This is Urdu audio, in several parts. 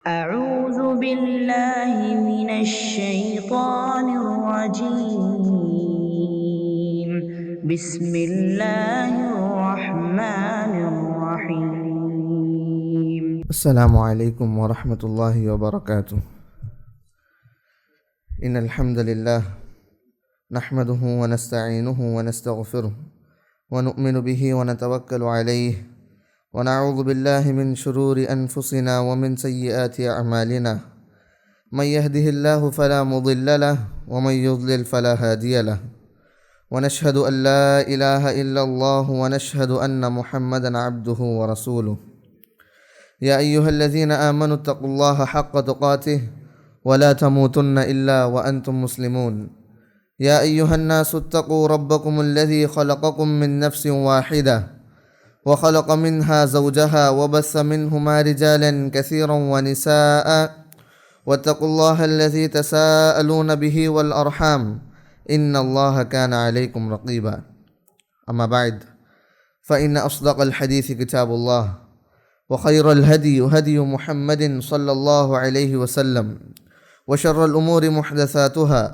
أعوذ بالله من الشيطان الرجيم. بسم الله الرحمن الرحيم. السلام عليكم ورحمة الله وبركاته. إن الحمد لله نحمده ونستعينه ونستغفره ونؤمن به ونتوكل عليه ونعوذ بالله من شرور أنفسنا ومن سيئات أعمالنا. من يهده الله فلا مضل له ومن يضلل فلا هادي له. ونشهد أن لا إله إلا الله ونشهد أن محمدا عبده ورسوله. يا أيها الذين آمنوا اتقوا الله حق تقاته ولا تموتن إلا وأنتم مسلمون. يا أيها الناس اتقوا ربكم الذي خلقكم من نفس واحدة وخلق منها زوجها وبث منهما رجالا كثيرا ونساء واتقوا الله الذي تساءلون به والأرحام إن الله كان عليكم رقيبا. أما بعد فإن أصدق الحديث كتاب الله وخير الهدي هدي محمد صلى الله عليه وسلم وشر الأمور محدثاتها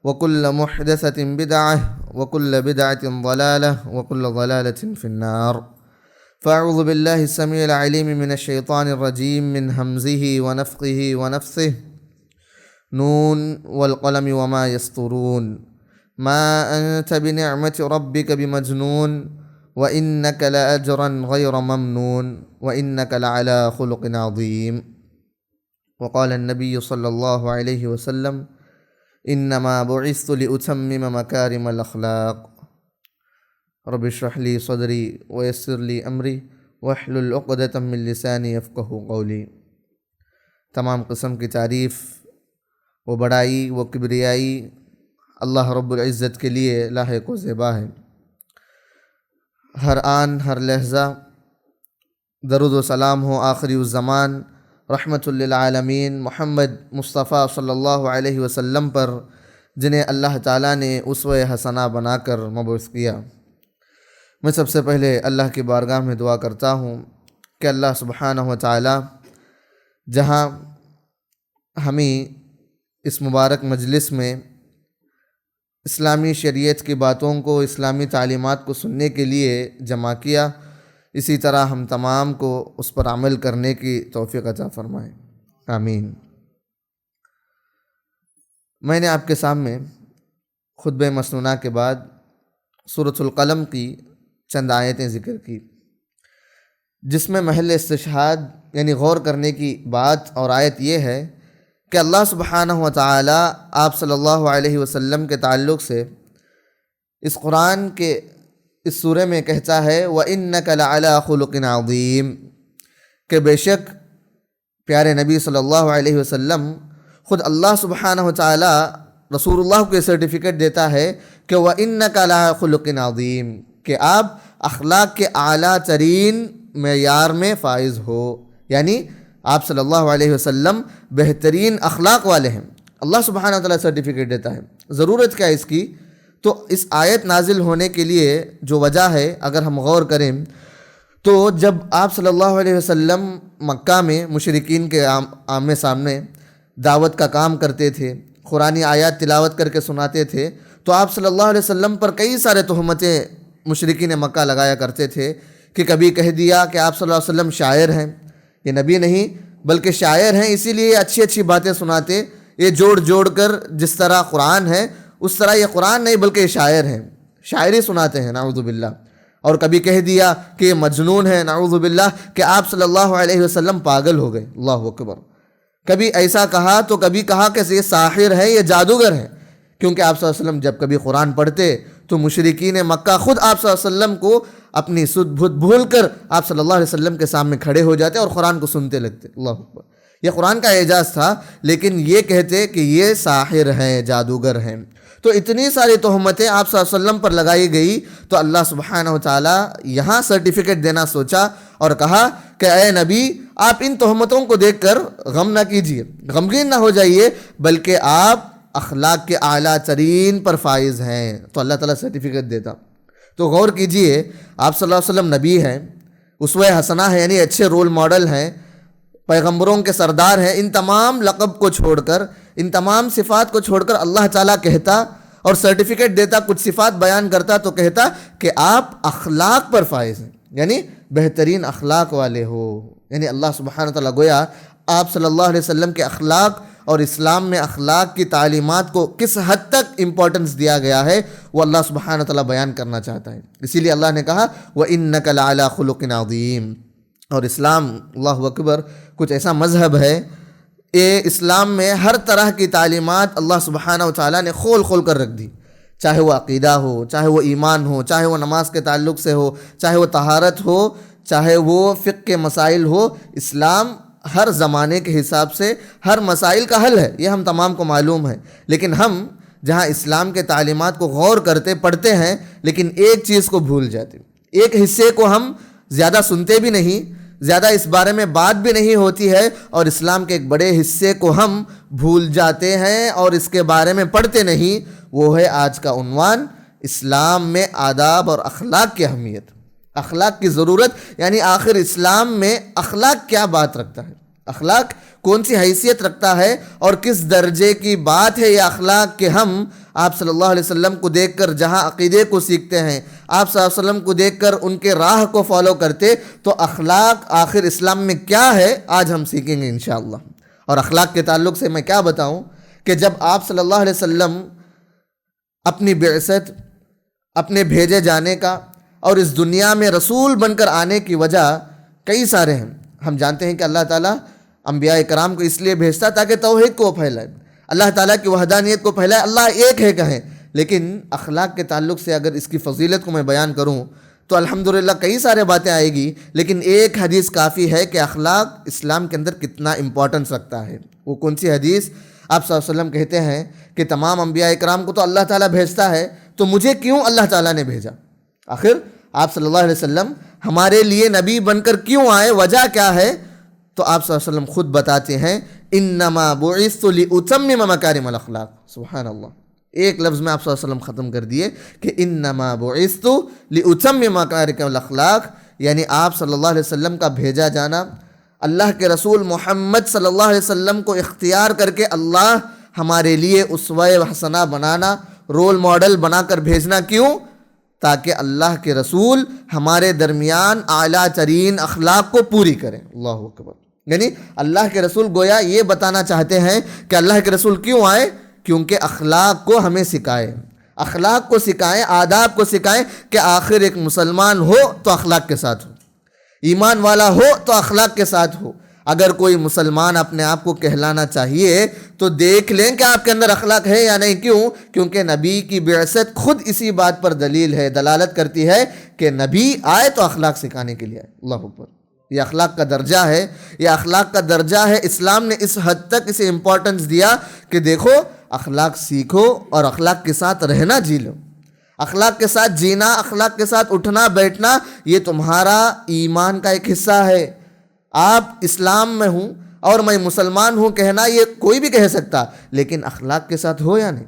وكل محدثة بدعة وكل بدعة ضلالة وكل ضلالة في النار. فأعوذ بالله السميع العليم من الشيطان الرجيم من همزه ونفخه ونفثه. نون والقلم وما يسطرون ما أنت بنعمة ربك بمجنون وإنك لأجرا غير ممنون وإنك لعلى خلق عظيم. وقال النبي صلى الله عليه وسلم إنما بعثت لأتمم مكارم الأخلاق. رب اشرح لي صدري ويسر لي أمري واحلل عقدة من لساني يفقهوا قولي. تمام قسم کی تعریف و بڑائی و کبریائی اللہ رب العزت کے لیے لاحق و زیبا ہے. ہر آن ہر لحظہ درود و سلام ہو آخری الزمان رحمت للعالمین محمد مصطفیٰ صلی اللہ علیہ وسلم پر، جنہیں اللہ تعالیٰ نے اسوہ حسنہ بنا کر مبعوث کیا. میں سب سے پہلے اللہ کی بارگاہ میں دعا کرتا ہوں کہ اللہ سبحانہ و تعالیٰ جہاں ہمیں اس مبارک مجلس میں اسلامی شریعت کی باتوں کو، اسلامی تعلیمات کو سننے کے لیے جمع کیا، اسی طرح ہم تمام کو اس پر عمل کرنے کی توفیق عطا فرمائے، آمین. میں نے آپ کے سامنے خطبہ مسنونہ کے بعد سورۃ القلم کی چند آیتیں ذکر کی، جس میں محل استشہاد یعنی غور کرنے کی بات اور آیت یہ ہے کہ اللہ سبحانہ و تعالی آپ صلی اللہ علیہ وسلم کے تعلق سے اس قرآن کے اس سورہ میں کہتا ہے وَإِنَّكَ لَعَلَىٰ خُلُقٍ عَظِيمٍ، کہ بے شک پیارے نبی صلی اللہ علیہ وسلم خود اللہ سبحانہ و تعالی رسول اللہ کو یہ سرٹیفکیٹ دیتا ہے کہ وَإِنَّكَ لَعَلَىٰ خُلُقٍ عَظِيمٍ، کہ آپ اخلاق کے اعلیٰ ترین معیار میں فائز ہو، یعنی آپ صلی اللہ علیہ وسلم بہترین اخلاق والے ہیں. اللہ سبحانہ وتعالی سرٹیفکیٹ دیتا ہے. ضرورت کیا ہے اس کی؟ تو اس آیت نازل ہونے کے لیے جو وجہ ہے اگر ہم غور کریں تو جب آپ صلی اللہ علیہ وسلم مکہ میں مشرکین کے آمنے سامنے دعوت کا کام کرتے تھے، قرآنی آیات تلاوت کر کے سناتے تھے، تو آپ صلی اللہ علیہ وسلم پر کئی سارے تہمتیں مشرکین مکہ لگایا کرتے تھے کہ کبھی کہہ دیا کہ آپ صلی اللہ علیہ وسلم شاعر ہیں، یہ نبی نہیں بلکہ شاعر ہیں، اسی لیے اچھی اچھی باتیں سناتے، یہ جوڑ جوڑ کر جس طرح قرآن ہے اس طرح یہ قرآن نہیں بلکہ یہ شاعر ہیں، شاعری سناتے ہیں نعوذ باللہ. اور کبھی کہہ دیا کہ یہ مجنون ہے نعوذ باللہ، کہ آپ صلی اللہ علیہ وسلم پاگل ہو گئے، اللہ اکبر. کبھی ایسا کہا تو کبھی کہا کہ یہ ساحر ہے، یہ جادوگر ہے، کیونکہ آپ صلی اللہ علیہ وسلم جب کبھی قرآن پڑھتے تو مشرکین مکہ خود آپ صلی اللہ علیہ وسلم کو اپنی سدھ بھت بھول کر آپ صلی اللہ علیہ وسلم کے سامنے کھڑے ہو جاتے اور قرآن کو سنتے لگتے. اللہ اکبر. یہ قرآن کا اعجاز تھا، لیکن یہ کہتے کہ یہ ساحر ہیں، جادوگر ہیں. تو اتنی ساری تہمتیں آپ صلی اللہ علیہ وسلم پر لگائی گئی تو اللہ سبحانہ و تعالی یہاں سرٹیفکیٹ دینا سوچا اور کہا کہ اے نبی آپ ان تہمتوں کو دیکھ کر غم نہ کیجیے، غمگین نہ ہو جائیے، بلکہ آپ اخلاق کے اعلیٰ ترین پر فائز ہیں. تو اللہ تعالیٰ سرٹیفکیٹ دیتا. تو غور کیجئے، آپ صلی اللہ علیہ وسلم نبی ہیں، اسوہ حسنہ ہے، یعنی اچھے رول ماڈل ہیں، پیغمبروں کے سردار ہیں، ان تمام لقب کو چھوڑ کر، ان تمام صفات کو چھوڑ کر اللہ تعالیٰ کہتا اور سرٹیفکیٹ دیتا، کچھ صفات بیان کرتا تو کہتا کہ آپ اخلاق پر فائز ہیں، یعنی بہترین اخلاق والے ہو. یعنی اللہ سبحانہ تعالیٰ گویا آپ صلی اللہ علیہ وسلم کے اخلاق اور اسلام میں اخلاق کی تعلیمات کو کس حد تک امپورٹنس دیا گیا ہے وہ اللہ سبحانہ تعالیٰ بیان کرنا چاہتا ہے. اسی لیے اللہ نے کہا وَإِنَّكَ لَعَلَىٰ خُلُقٍ عَظِيمٍ. اور اسلام، اللہ اکبر، کچھ ایسا مذہب ہے، اسلام میں ہر طرح کی تعلیمات اللہ سبحانہ وتعالیٰ نے کھول کھول کر رکھ دی، چاہے وہ عقیدہ ہو، چاہے وہ ایمان ہو، چاہے وہ نماز کے تعلق سے ہو، چاہے وہ طہارت ہو، چاہے وہ فقہ کے مسائل ہو. اسلام ہر زمانے کے حساب سے ہر مسائل کا حل ہے، یہ ہم تمام کو معلوم ہے. لیکن ہم جہاں اسلام کے تعلیمات کو غور کرتے پڑھتے ہیں لیکن ایک چیز کو بھول جاتے، ایک حصے کو ہم زیادہ سنتے بھی نہیں، زیادہ اس بارے میں بات بھی نہیں ہوتی ہے، اور اسلام کے ایک بڑے حصے کو ہم بھول جاتے ہیں اور اس کے بارے میں پڑھتے نہیں. وہ ہے آج کا عنوان، اسلام میں آداب اور اخلاق کی اہمیت، اخلاق کی ضرورت. یعنی آخر اسلام میں اخلاق کیا بات رکھتا ہے، اخلاق کون سی حیثیت رکھتا ہے اور کس درجے کی بات ہے یہ اخلاق کہ ہم آپ صلی اللہ علیہ وسلم کو دیکھ کر جہاں عقیدے کو سیکھتے ہیں، آپ صلی اللہ علیہ وسلم کو دیکھ کر ان کے راہ کو فالو کرتے، تو اخلاق آخر اسلام میں کیا ہے آج ہم سیکھیں گے انشاءاللہ. اور اخلاق کے تعلق سے میں کیا بتاؤں کہ جب آپ صلی اللہ علیہ وسلم اپنی بعثت، اپنے بھیجے جانے کا اور اس دنیا میں رسول بن کر آنے کی وجہ کئی سارے ہیں. ہم جانتے ہیں کہ اللہ تعالیٰ انبیاء کرام کو اس لیے بھیجتا تاکہ توحید کو پھیلائے، اللہ تعالیٰ کی وحدانیت کو پھیلائے، اللہ ایک ہے کہیں. لیکن اخلاق کے تعلق سے اگر اس کی فضیلت کو میں بیان کروں تو الحمدللہ کئی سارے باتیں آئے گی، لیکن ایک حدیث کافی ہے کہ اخلاق اسلام کے اندر کتنا امپورٹنس رکھتا ہے. وہ کون سی حدیث؟ آپ صلی اللہ علیہ وسلم کہتے ہیں کہ تمام انبیاء کرام کو تو اللہ تعالیٰ بھیجتا ہے، تو مجھے کیوں اللہ تعالیٰ نے بھیجا؟ آخر آپ صلی اللہ علیہ وسلم ہمارے لیے نبی بن کر کیوں آئے، وجہ کیا ہے؟ تو آپ صلی اللہ علیہ وسلم خود بتاتے ہیں انما بعثت لاتمم مکارم الاخلاق. سبحان اللہ، ایک لفظ میں آپ صلی اللہ علیہ وسلم ختم کر دیے کہ انما بعثت لاتمم مکارم الاخلاق. یعنی آپ صلی اللہ علیہ وسلم کا بھیجا جانا، اللہ کے رسول محمد صلی اللہ علیہ وسلم کو اختیار کر کے اللہ ہمارے لیے اسوہ حسنہ بنانا، رول ماڈل بنا کر بھیجنا. کیوں؟ تاکہ اللہ کے رسول ہمارے درمیان اعلیٰ ترین اخلاق کو پوری کریں. اللہ اکبر. یعنی اللہ کے رسول گویا یہ بتانا چاہتے ہیں کہ اللہ کے رسول کیوں آئے؟ کیونکہ اخلاق کو ہمیں سکھائیں، اخلاق کو سکھائیں، آداب کو سکھائیں کہ آخر ایک مسلمان ہو تو اخلاق کے ساتھ ہو، ایمان والا ہو تو اخلاق کے ساتھ ہو. اگر کوئی مسلمان اپنے آپ کو کہلانا چاہیے تو دیکھ لیں کہ آپ کے اندر اخلاق ہے یا نہیں. کیوں؟ کیونکہ نبی کی بعثت خود اسی بات پر دلیل ہے، دلالت کرتی ہے کہ نبی آئے تو اخلاق سکھانے کے لیے آئے. اللہ اکبر. یہ اخلاق کا درجہ ہے، یہ اخلاق کا درجہ ہے. اسلام نے اس حد تک اسے امپورٹنس دیا کہ دیکھو اخلاق سیکھو اور اخلاق کے ساتھ رہنا جی لو. اخلاق کے ساتھ جینا، اخلاق کے ساتھ اٹھنا بیٹھنا، یہ تمہارا ایمان کا ایک حصہ ہے. آپ اسلام میں ہوں اور میں مسلمان ہوں کہنا یہ کوئی بھی کہہ سکتا، لیکن اخلاق کے ساتھ ہو یا نہیں؟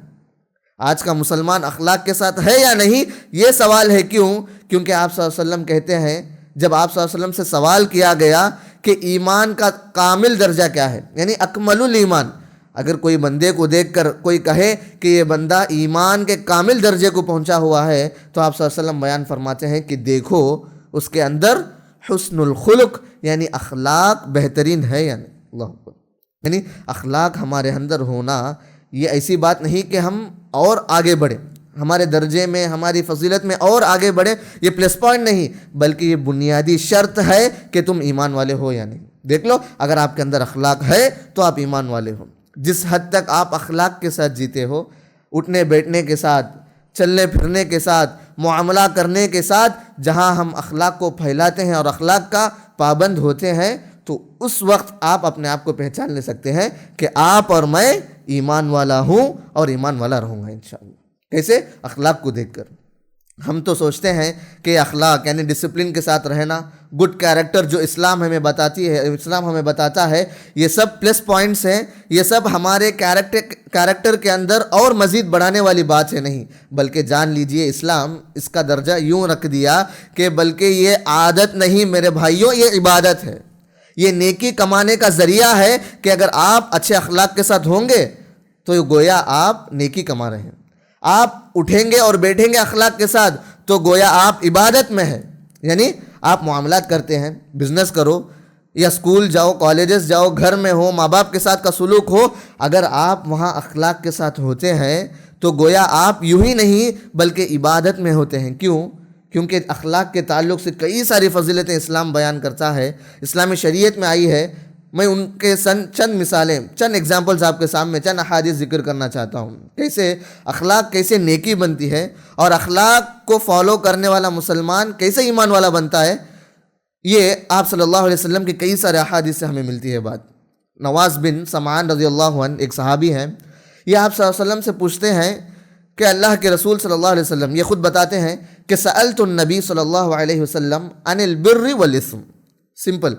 آج کا مسلمان اخلاق کے ساتھ ہے یا نہیں، یہ سوال ہے. کیوں؟ کیونکہ آپ صلی اللہ علیہ وسلم کہتے ہیں، جب آپ صلی اللہ علیہ وسلم سے سوال کیا گیا کہ ایمان کا کامل درجہ کیا ہے، یعنی اکمل الایمان، اگر کوئی بندے کو دیکھ کر کوئی کہے کہ یہ بندہ ایمان کے کامل درجے کو پہنچا ہوا ہے، تو آپ صلی اللہ علیہ وسلم بیان فرماتے ہیں کہ دیکھو اس کے اندر حسن الخلق یعنی اخلاق بہترین ہے یا نہیں. اللہ اکبر. یعنی اخلاق ہمارے اندر ہونا یہ ایسی بات نہیں کہ ہم اور آگے بڑھیں، ہمارے درجے میں، ہماری فضیلت میں اور آگے بڑھیں، یہ پلس پوائنٹ نہیں بلکہ یہ بنیادی شرط ہے کہ تم ایمان والے ہو یا نہیں. دیکھ لو اگر آپ کے اندر اخلاق ہے تو آپ ایمان والے ہو. جس حد تک آپ اخلاق کے ساتھ جیتے ہو، اٹھنے بیٹھنے کے ساتھ، چلنے پھرنے کے ساتھ، معاملہ کرنے کے ساتھ، جہاں ہم اخلاق کو پھیلاتے ہیں اور اخلاق کا پابند ہوتے ہیں، تو اس وقت آپ اپنے آپ کو پہچان لے سکتے ہیں کہ آپ اور میں ایمان والا ہوں اور ایمان والا رہوں گا انشاءاللہ. کیسے؟ اخلاق کو دیکھ کر. ہم تو سوچتے ہیں کہ اخلاق یعنی ڈسپلن کے ساتھ رہنا، گڈ کیریکٹر جو اسلام ہمیں بتاتا ہے، یہ سب پلس پوائنٹس ہیں، یہ سب ہمارے کیریکٹر کے اندر اور مزید بڑھانے والی بات ہے نہیں، بلکہ جان لیجئے اسلام اس کا درجہ یوں رکھ دیا کہ بلکہ یہ عادت نہیں میرے بھائیوں، یہ عبادت ہے. یہ نیکی کمانے کا ذریعہ ہے کہ اگر آپ اچھے اخلاق کے ساتھ ہوں گے تو گویا آپ نیکی کما رہے ہیں. آپ اٹھیں گے اور بیٹھیں گے اخلاق کے ساتھ تو گویا آپ عبادت میں ہیں. یعنی آپ معاملات کرتے ہیں, بزنس کرو یا اسکول جاؤ, کالجز جاؤ, گھر میں ہو, ماں باپ کے ساتھ کا سلوک ہو, اگر آپ وہاں اخلاق کے ساتھ ہوتے ہیں تو گویا آپ یوں ہی نہیں بلکہ عبادت میں ہوتے ہیں. کیوں؟ کیونکہ اخلاق کے تعلق سے کئی ساری فضیلتیں اسلام بیان کرتا ہے, اسلامی شریعت میں آئی ہے. میں ان کے چند مثالیں, چند ایگزامپلز آپ کے سامنے, چند احادیث ذکر کرنا چاہتا ہوں. کیسے اخلاق, کیسے نیکی بنتی ہے اور اخلاق کو فالو کرنے والا مسلمان کیسے ایمان والا بنتا ہے, یہ آپ صلی اللہ علیہ وسلم کے کئی سارے احادیث سے ہمیں ملتی ہے بات. نواز بن سمعان رضی اللہ عنہ ایک صحابی ہیں. یہ آپ صلی اللہ علیہ وسلم سے پوچھتے ہیں کہ اللہ کے رسول صلی اللہ علیہ وسلم, یہ خود بتاتے ہیں کہ سألت النبی صلی اللہ علیہ وسلم عن البر والاسم. سمپل,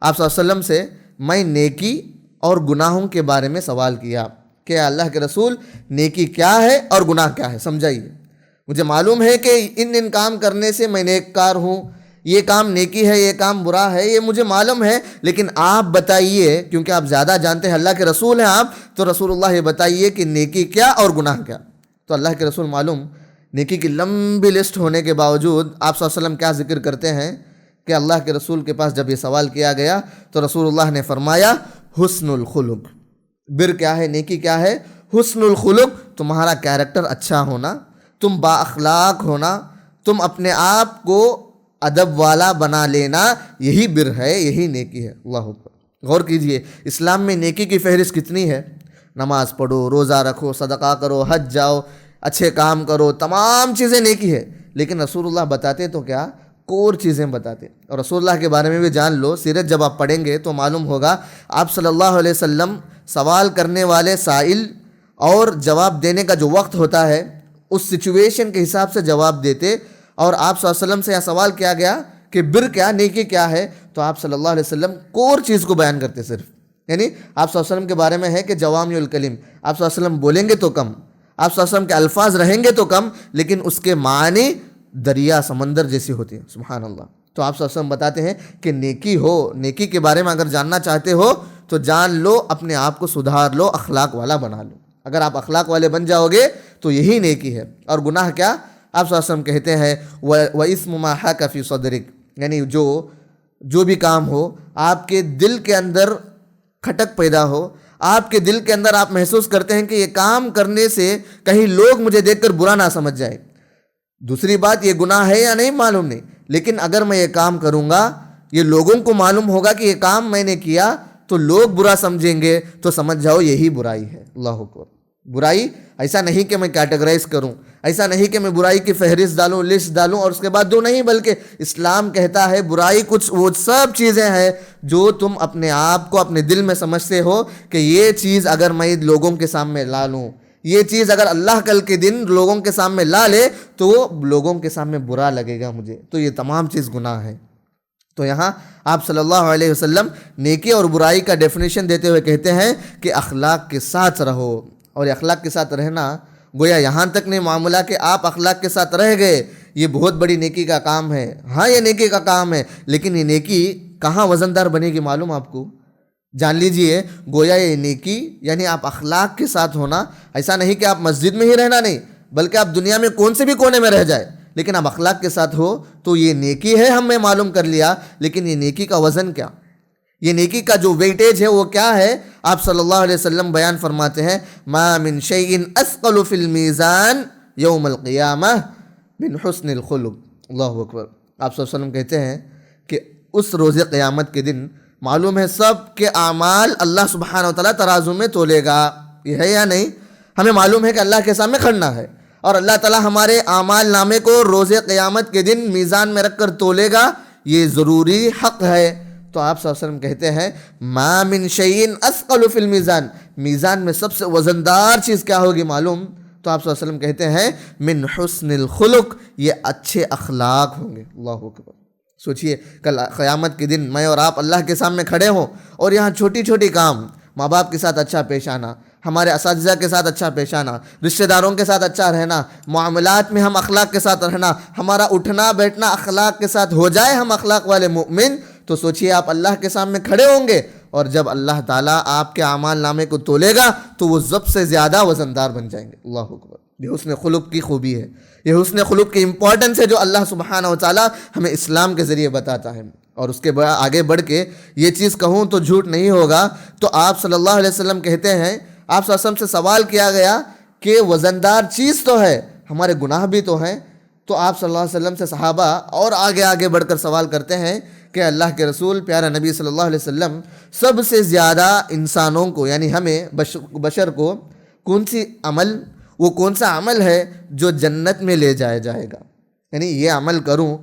آپ صلی اللہ علیہ وسلم سے میں نیکی اور گناہوں کے بارے میں سوال کیا کہ اللہ کے رسول نیکی کیا ہے اور گناہ کیا ہے, سمجھائیے. مجھے معلوم ہے کہ ان کام کرنے سے میں نیک کار ہوں, یہ کام نیکی ہے, یہ کام برا ہے, یہ مجھے معلوم ہے, لیکن آپ بتائیے, کیونکہ آپ زیادہ جانتے ہیں, اللہ کے رسول ہیں آپ, تو رسول اللہ یہ بتائیے کہ نیکی کیا اور گناہ کیا. تو اللہ کے رسول معلوم نیکی کی لمبی لسٹ ہونے کے باوجود آپ صلی اللہ علیہ وسلم کیا ذکر کرتے ہیں کہ اللہ کے رسول کے پاس جب یہ سوال کیا گیا تو رسول اللہ نے فرمایا حسن الخلق. بر کیا ہے, نیکی کیا ہے؟ حسن الخلق, تمہارا کیریکٹر اچھا ہونا, تم با اخلاق ہونا, تم اپنے آپ کو ادب والا بنا لینا, یہی بر ہے, یہی نیکی ہے. اللہ اکبر. غور کیجئے اسلام میں نیکی کی فہرست کتنی ہے. نماز پڑھو, روزہ رکھو, صدقہ کرو, حج جاؤ, اچھے کام کرو, تمام چیزیں نیکی ہے. لیکن رسول اللہ بتاتے تو کیا, کور چیزیں بتاتے. اور رسول اللہ کے بارے میں بھی جان لو, سیرت جب آپ پڑھیں گے تو معلوم ہوگا آپ صلی اللہ علیہ وسلم سوال کرنے والے سائل اور جواب دینے کا جو وقت ہوتا ہے اس سچویشن کے حساب سے جواب دیتے. اور آپ صلی اللہ علیہ وسلم سے یہاں سوال کیا گیا کہ بر کیا, نیکی کیا ہے, تو آپ صلی اللہ علیہ وسلم کور چیز کو بیان کرتے صرف. یعنی آپ صلی اللہ علیہ وسلم کے بارے میں ہے کہ جوامع الکلم, آپ صلی اللہ علیہ وسلم بولیں گے تو کم, آپ صلی اللہ علیہ وسلم کے الفاظ رہیں گے تو کم, لیکن اس کے معنی دریا سمندر جیسی ہوتی ہیں. سبحان اللہ. تو آپ صلی اللہ علیہ وسلم بتاتے ہیں کہ نیکی ہو, نیکی کے بارے میں اگر جاننا چاہتے ہو تو جان لو, اپنے آپ کو سدھار لو, اخلاق والا بنا لو. اگر آپ اخلاق والے بن جاؤ گے تو یہی نیکی ہے. اور گناہ کیا, آپ صلی اللہ علیہ وسلم کہتے ہیں وَإِثْمُ مَا حَاكَ فِي صَدْرِكَ, یعنی جو بھی کام ہو آپ کے دل کے اندر کھٹک پیدا ہو, آپ کے دل کے اندر آپ محسوس کرتے ہیں کہ یہ کام کرنے سے کہیں لوگ مجھے دیکھ کر برا نہ سمجھ جائے. دوسری بات, یہ گناہ ہے یا نہیں معلوم نہیں, لیکن اگر میں یہ کام کروں گا, یہ لوگوں کو معلوم ہوگا کہ یہ کام میں نے کیا تو لوگ برا سمجھیں گے, تو سمجھ جاؤ یہی برائی ہے. اللہ اکبر. برائی ایسا نہیں کہ میں کیٹیگرائز کروں, ایسا نہیں کہ میں برائی کی فہرست ڈالوں, لسٹ ڈالوں اور اس کے بعد دو, نہیں, بلکہ اسلام کہتا ہے برائی کچھ وہ سب چیزیں ہیں جو تم اپنے آپ کو اپنے دل میں سمجھتے ہو کہ یہ چیز اگر میں لوگوں کے سامنے لا لوں, یہ چیز اگر اللہ کل کے دن لوگوں کے سامنے لا لے تو لوگوں کے سامنے برا لگے گا مجھے, تو یہ تمام چیز گناہ ہے. تو یہاں آپ صلی اللہ علیہ وسلم نیکی اور برائی کا ڈیفینیشن دیتے ہوئے کہتے ہیں کہ اخلاق کے ساتھ رہو. اور اخلاق کے ساتھ رہنا گویا یہاں تک نہیں معاملہ کہ آپ اخلاق کے ساتھ رہ گئے, یہ بہت بڑی نیکی کا کام ہے. ہاں یہ نیکی کا کام ہے, لیکن یہ نیکی کہاں وزندار بنے گی معلوم آپ کو. جان لیجئے گویا یہ نیکی یعنی آپ اخلاق کے ساتھ ہونا, ایسا نہیں کہ آپ مسجد میں ہی رہنا نہیں, بلکہ آپ دنیا میں کون سے بھی کونے میں رہ جائے, لیکن آپ اخلاق کے ساتھ ہو تو یہ نیکی ہے, ہم نے معلوم کر لیا. لیکن یہ نیکی کا وزن کیا, یہ نیکی کا جو ویٹیج ہے وہ کیا ہے, آپ صلی اللہ علیہ وسلم بیان فرماتے ہیں ما من شیء اثقل فی المیزان یوم القیامہ من حسن الخلق. اللہ اکبر. آپ صلی اللہ علیہ وسلم کہتے ہیں کہ اس روز قیامت کے دن معلوم ہے سب کے اعمال اللہ سبحانہ وتعالیٰ ترازو میں تولے گا, یہ ہے یا نہیں؟ ہمیں معلوم ہے کہ اللہ کے سامنے کھڑنا ہے اور اللہ تعالیٰ ہمارے اعمال نامے کو روز قیامت کے دن میزان میں رکھ کر تولے گا, یہ ضروری حق ہے. تو آپ صلی اللہ علیہ وسلم کہتے ہیں ما من شیء اثقل فی المیزان, میزان میں سب سے وزندار چیز کیا ہوگی معلوم؟ تو آپ صلی اللہ علیہ وسلم کہتے ہیں من حسن الخلق, یہ اچھے اخلاق ہوں گے. اللہ اکبر. سوچئے کل قیامت کے دن میں اور آپ اللہ کے سامنے کھڑے ہوں اور یہاں چھوٹی چھوٹی کام, ماں باپ کے ساتھ اچھا پیش آنا, ہمارے اساتذہ کے ساتھ اچھا پیش آنا, رشتہ داروں کے ساتھ اچھا رہنا, معاملات میں ہم اخلاق کے ساتھ رہنا, ہمارا اٹھنا بیٹھنا اخلاق کے ساتھ ہو جائے, ہم اخلاق والے مومن, تو سوچئے آپ اللہ کے سامنے کھڑے ہوں گے، اور جب اللہ تعالیٰ آپ کے اعمال نامے کو تولے گا تو وہ سب سے زیادہ وزندار بن جائیں گے۔ اللہ اکبر، یہ حسن خلق کی خوبی ہے، یہ حسن خلق کی امپورٹنس ہے جو اللہ سبحانہ و تعالیٰ ہمیں اسلام کے ذریعے بتاتا ہے۔ اور اس کے آگے بڑھ کے یہ چیز کہوں تو جھوٹ نہیں ہوگا، تو آپ صلی اللہ علیہ وسلم کہتے ہیں، آپ صلی اللہ علیہ وسلم سے سوال کیا گیا کہ وزندار چیز تو ہے، ہمارے گناہ بھی تو ہیں، تو آپ صلی اللہ علیہ وسلم سے صحابہ اور آگے بڑھ کر سوال کرتے ہیں کہ اللہ کے رسول پیارا نبی صلی اللہ علیہ وسلم، سب سے زیادہ انسانوں کو یعنی ہمیں بشر کو کون سا عمل ہے جو جنت میں لے جایا جائے گا؟ یعنی یہ عمل کروں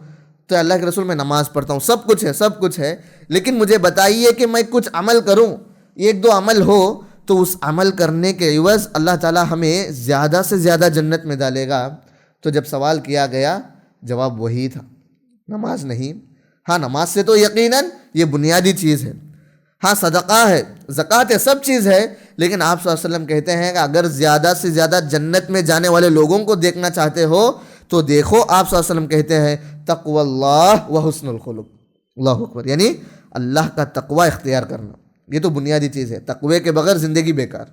تو اللہ کے رسول میں نماز پڑھتا ہوں، سب کچھ ہے، لیکن مجھے بتائیے کہ میں کچھ عمل کروں، ایک دو عمل ہو تو اس عمل کرنے کے عوض اللہ تعالیٰ ہمیں زیادہ سے زیادہ جنت میں ڈالے گا۔ تو جب سوال کیا گیا جواب وہی تھا، نماز نہیں۔ ہاں نماز سے تو یقیناً یہ بنیادی چیز ہے، ہاں صدقہ ہے، زکوٰۃ ہے، سب چیز ہے، لیکن آپ صلی اللہ علیہ وسلم کہتے ہیں کہ اگر زیادہ سے زیادہ جنت میں جانے والے لوگوں کو دیکھنا چاہتے ہو تو دیکھو، آپ صلی اللہ علیہ وسلم کہتے ہیں تقوی اللہ و حسن الخلق۔ اللہ اکبر، یعنی اللہ کا تقوی اختیار کرنا، یہ تو بنیادی چیز ہے۔ تقوی کے بغیر زندگی بیکار،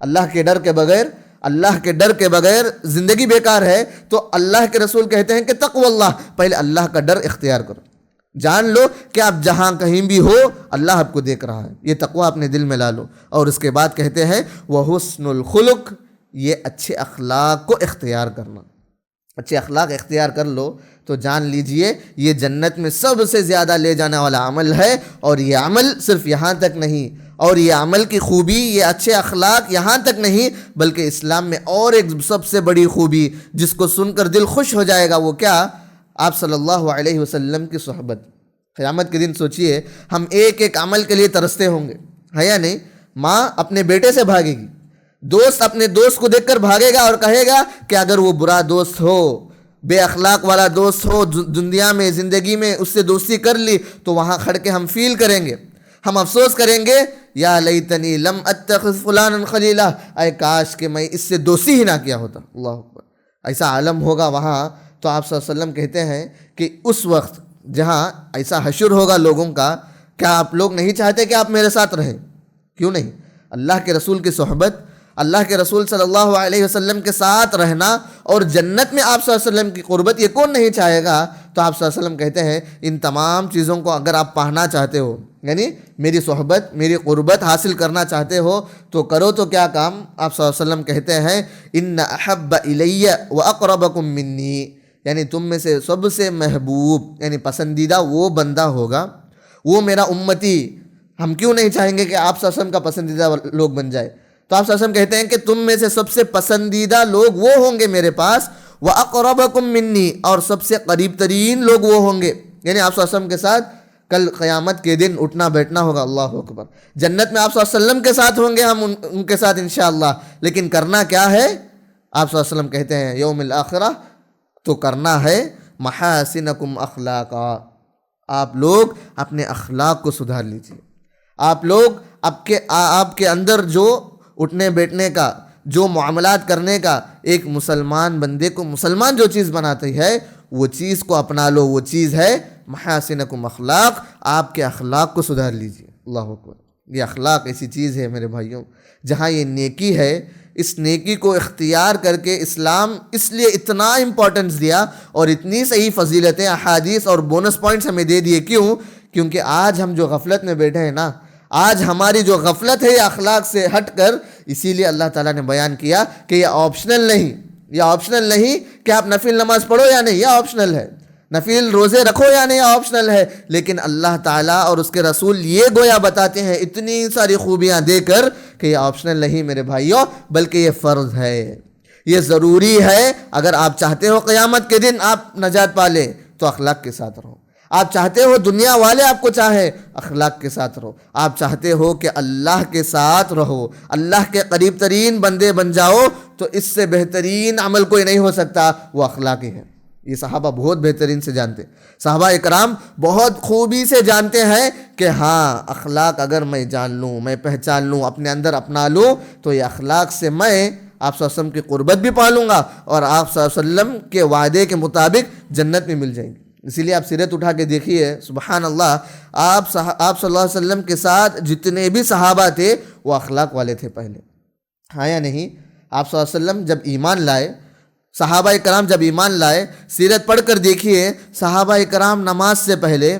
اللہ کے ڈر کے بغیر زندگی بیکار ہے۔ تو اللہ کے رسول کہتے ہیں کہ تقوی اللہ، پہلے اللہ کا ڈر اختیار کرو، جان لو کہ آپ جہاں کہیں بھی ہو اللہ آپ کو دیکھ رہا ہے، یہ تقوی اپنے دل میں لا لو۔ اور اس کے بعد کہتے ہیں وحسن الخلق، یہ اچھے اخلاق کو اختیار کرنا، اچھے اخلاق اختیار کر لو تو جان لیجئے یہ جنت میں سب سے زیادہ لے جانے والا عمل ہے۔ اور یہ عمل صرف یہاں تک نہیں، اور یہ عمل کی خوبی، یہ اچھے اخلاق یہاں تک نہیں، بلکہ اسلام میں اور ایک سب سے بڑی خوبی جس کو سن کر دل خوش ہو جائے گا، وہ کیا؟ آپ صلی اللہ علیہ وسلم کی صحبت۔ قیامت کے دن سوچئے ہم ایک عمل کے لیے ترستے ہوں گے، ہے یا نہیں؟ ماں اپنے بیٹے سے بھاگے گی، دوست اپنے دوست کو دیکھ کر بھاگے گا اور کہے گا کہ اگر وہ برا دوست ہو، بے اخلاق والا دوست ہو، دنیا میں زندگی میں اس سے دوستی کر لی تو وہاں کھڑ کے ہم فیل کریں گے، ہم افسوس کریں گے، یا لیتنی لم اتخذ فلانا خلیلا، اے کاش کہ میں اس سے دوستی ہی نہ کیا ہوتا۔ اللہ اکبر، ایسا عالم ہوگا وہاں۔ تو آپ صلی اللہ علیہ وسلم کہتے ہیں کہ اس وقت جہاں ایسا حشر ہوگا لوگوں کا، کیا آپ لوگ نہیں چاہتے کہ آپ میرے ساتھ رہیں؟ کیوں نہیں؟ اللہ کے رسول کی صحبت، اللہ کے رسول صلی اللہ علیہ وسلم کے ساتھ رہنا اور جنت میں آپ صلی اللہ علیہ وسلم کی قربت، یہ کون نہیں چاہے گا؟ تو آپ صلی اللہ علیہ وسلم کہتے ہیں ان تمام چیزوں کو اگر آپ پانا چاہتے ہو، یعنی میری صحبت، میری قربت حاصل کرنا چاہتے ہو تو کرو تو کیا کام؟ آپ صلی اللہ علیہ وسلم کہتے ہیں ان احب الی واقربکم منی، یعنی تم میں سے سب سے محبوب یعنی پسندیدہ وہ بندہ ہوگا، وہ میرا امتی۔ ہم کیوں نہیں چاہیں گے کہ آپ صلی اللہ علیہ وسلم کا پسندیدہ لوگ بن جائے؟ تو آپ صلی اللہ علیہ وسلم کہتے ہیں کہ تم میں سے سب سے پسندیدہ لوگ وہ ہوں گے میرے پاس، وَأَقْرَبَكُم مِّنِّي، اور سب سے قریب ترین لوگ وہ ہوں گے، یعنی آپ صلی اللہ علیہ وسلم کے ساتھ کل قیامت کے دن اٹھنا بیٹھنا ہوگا۔ اللہ اکبر، جنت میں آپ صلی اللہ علیہ وسلم کے ساتھ ہوں گے، ہم ان کے ساتھ انشاءاللہ، لیکن کرنا کیا ہے؟ آپ صلی اللہ علیہ وسلم کہتے ہیں یوم الآخرہ تو کرنا ہے محاسنکم اخلاقا، آپ لوگ اپنے اخلاق کو سدھار لیجیے، آپ لوگ آپ کے اندر جو اٹھنے بیٹھنے کا، جو معاملات کرنے کا، ایک مسلمان بندے کو مسلمان جو چیز بناتی ہے وہ چیز کو اپنا لو، وہ چیز ہے محاسنکم اخلاق، آپ کے اخلاق کو سدھار لیجیے۔ اللہ اکبر، یہ اخلاق ایسی چیز ہے میرے بھائیوں، جہاں یہ نیکی ہے، اس نیکی کو اختیار کر کے اسلام اس لیے اتنا امپورٹنس دیا اور اتنی صحیح فضیلتیں، احادیث اور بونس پوائنٹس ہمیں دے دیے۔ کیوں؟ کیونکہ آج ہم جو غفلت میں بیٹھے ہیں نا، آج ہماری جو غفلت ہے یہ اخلاق سے ہٹ کر، اسی لیے اللہ تعالیٰ نے بیان کیا کہ یہ آپشنل نہیں کہ آپ نفل نماز پڑھو یا نہیں، یہ آپشنل ہے، نفل روزے رکھو یا نہیں، آپشنل ہے، لیکن اللہ تعالیٰ اور اس کے رسول یہ گویا بتاتے ہیں اتنی ساری خوبیاں دے کر کہ یہ آپشنل نہیں میرے بھائیوں، بلکہ یہ فرض ہے، یہ ضروری ہے۔ اگر آپ چاہتے ہو قیامت کے دن آپ نجات پالیں تو اخلاق کے ساتھ رہو، آپ چاہتے ہو دنیا والے آپ کو چاہے، اخلاق کے ساتھ رہو، آپ چاہتے ہو کہ اللہ کے ساتھ رہو، اللہ کے قریب ترین بندے بن جاؤ، تو اس سے بہترین عمل کوئی نہیں ہو سکتا، وہ اخلاق ہی ہے۔ یہ صحابہ بہت بہترین سے جانتے، صحابہ اکرام بہت خوبی سے جانتے ہیں کہ ہاں اخلاق اگر میں جان لوں، میں پہچان لوں، اپنے اندر اپنا لوں، تو یہ اخلاق سے میں آپ صلی اللہ علیہ وسلم کی قربت بھی پالوں گا اور آپ صلی اللہ علیہ وسلم کے وعدے کے مطابق جنت میں مل جائیں گی۔ اسی لیے آپ سیرت اٹھا کے دیکھیے، سبحان اللہ، آپ صلی اللہ علیہ وسلم کے ساتھ جتنے بھی صحابہ تھے وہ اخلاق والے تھے پہلے، ہاں یا نہیں؟ آپ صلی اللہ علیہ وسلم جب ایمان لائے، صحابہ کرام جب ایمان لائے، سیرت پڑھ کر دیکھیے، صحابہ کرام نماز سے پہلے،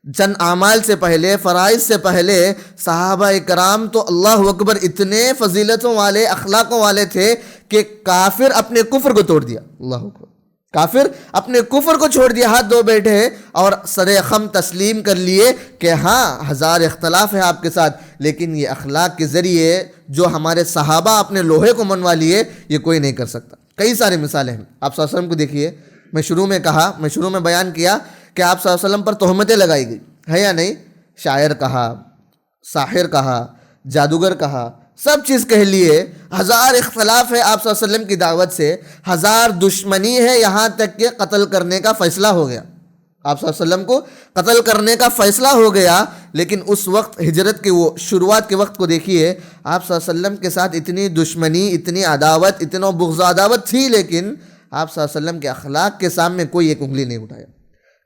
چند اعمال سے پہلے، فرائض سے پہلے، صحابہ کرام تو اللہ اکبر اتنے فضیلتوں والے، اخلاقوں والے تھے کہ کافر اپنے کفر کو توڑ دیا، اللہ اکبر، کافر اپنے کفر کو چھوڑ دیا، ہاتھ دھو بیٹھے اور سر خم تسلیم کر لیے کہ ہاں ہزار اختلاف ہے آپ کے ساتھ، لیکن یہ اخلاق کے ذریعے جو ہمارے صحابہ اپنے لوہے کو منوا لیے یہ کوئی نہیں کر سکتا۔ کئی سارے مثالیں ہیں، آپ صلی اللہ علیہ وسلم کو دیکھیے، میں شروع میں بیان کیا کہ آپ صلی اللہ علیہ وسلم پر تہمتیں لگائی گئی، ہے یا نہیں؟ شاعر کہا، ساحر کہا، جادوگر کہا، سب چیز کہہ لیے، ہزار اختلاف ہے آپ صلی اللہ علیہ وسلم کی دعوت سے، ہزار دشمنی ہے، یہاں تک کہ قتل کرنے کا فیصلہ ہو گیا، آپ صلی اللہ علیہ وسلم کو قتل کرنے کا فیصلہ ہو گیا، لیکن اس وقت ہجرت کے وہ شروعات کے وقت کو دیکھیے، آپ صلی اللہ علیہ وسلم کے ساتھ اتنی دشمنی، اتنی عداوت، اتنا بغض عداوت تھی، لیکن آپ صلی اللہ علیہ وسلم کے اخلاق کے سامنے کوئی ایک انگلی نہیں اٹھایا۔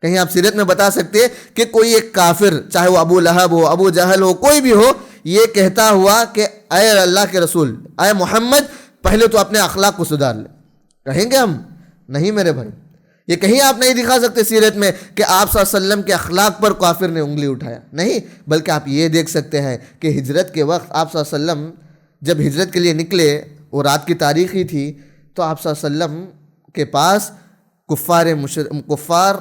کہیں آپ سیرت میں بتا سکتے کہ کوئی ایک کافر، چاہے وہ ابو لہب ہو، ابو جہل ہو، کوئی بھی ہو، یہ کہتا ہوا کہ اے اللہ کے رسول، اے محمد، پہلے تو اپنے اخلاق کو سدھار لے، کہیں گے ہم؟ نہیں میرے بھائی، یہ کہیں آپ نہیں دکھا سکتے سیرت میں کہ آپ صلی اللہ علیہ وسلم کے اخلاق پر کافر نے انگلی اٹھایا، نہیں، بلکہ آپ یہ دیکھ سکتے ہیں کہ ہجرت کے وقت آپ صلی اللہ علیہ وسلم جب ہجرت کے لیے نکلے، وہ رات کی تاریخ ہی تھی، تو آپ صلی اللہ علیہ وسلم کے پاس کفار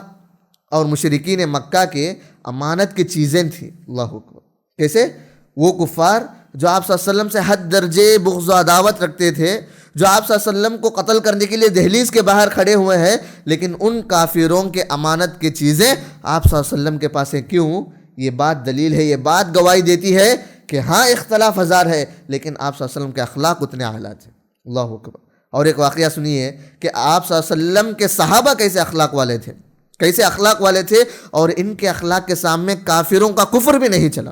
اور مشرکین مکہ کے امانت کی چیزیں تھیں، اللہ اکبر، کیسے؟ وہ کفار جو آپ صلی اللہ علیہ وسلم سے حد درجے بغض و عداوت رکھتے تھے، جو آپ صلی اللہ علیہ وسلم کو قتل کرنے کے لیے دہلیز کے باہر کھڑے ہوئے ہیں، لیکن ان کافروں کے امانت کی چیزیں آپ صلی اللہ علیہ وسلم کے پاس ہیں، کیوں؟ یہ بات دلیل ہے، یہ بات گواہی دیتی ہے کہ ہاں اختلاف ہزار ہے، لیکن آپ صلی اللہ علیہ وسلم کے اخلاق اتنے اعلیٰ تھے، اللہ اکبر۔ اور ایک واقعہ سنیے کہ آپ صلی اللہ علیہ وسلم کے صحابہ کیسے اخلاق والے تھے، کیسے اخلاق والے تھے، اور ان کے اخلاق کے سامنے کافروں کا کفر بھی نہیں چلا،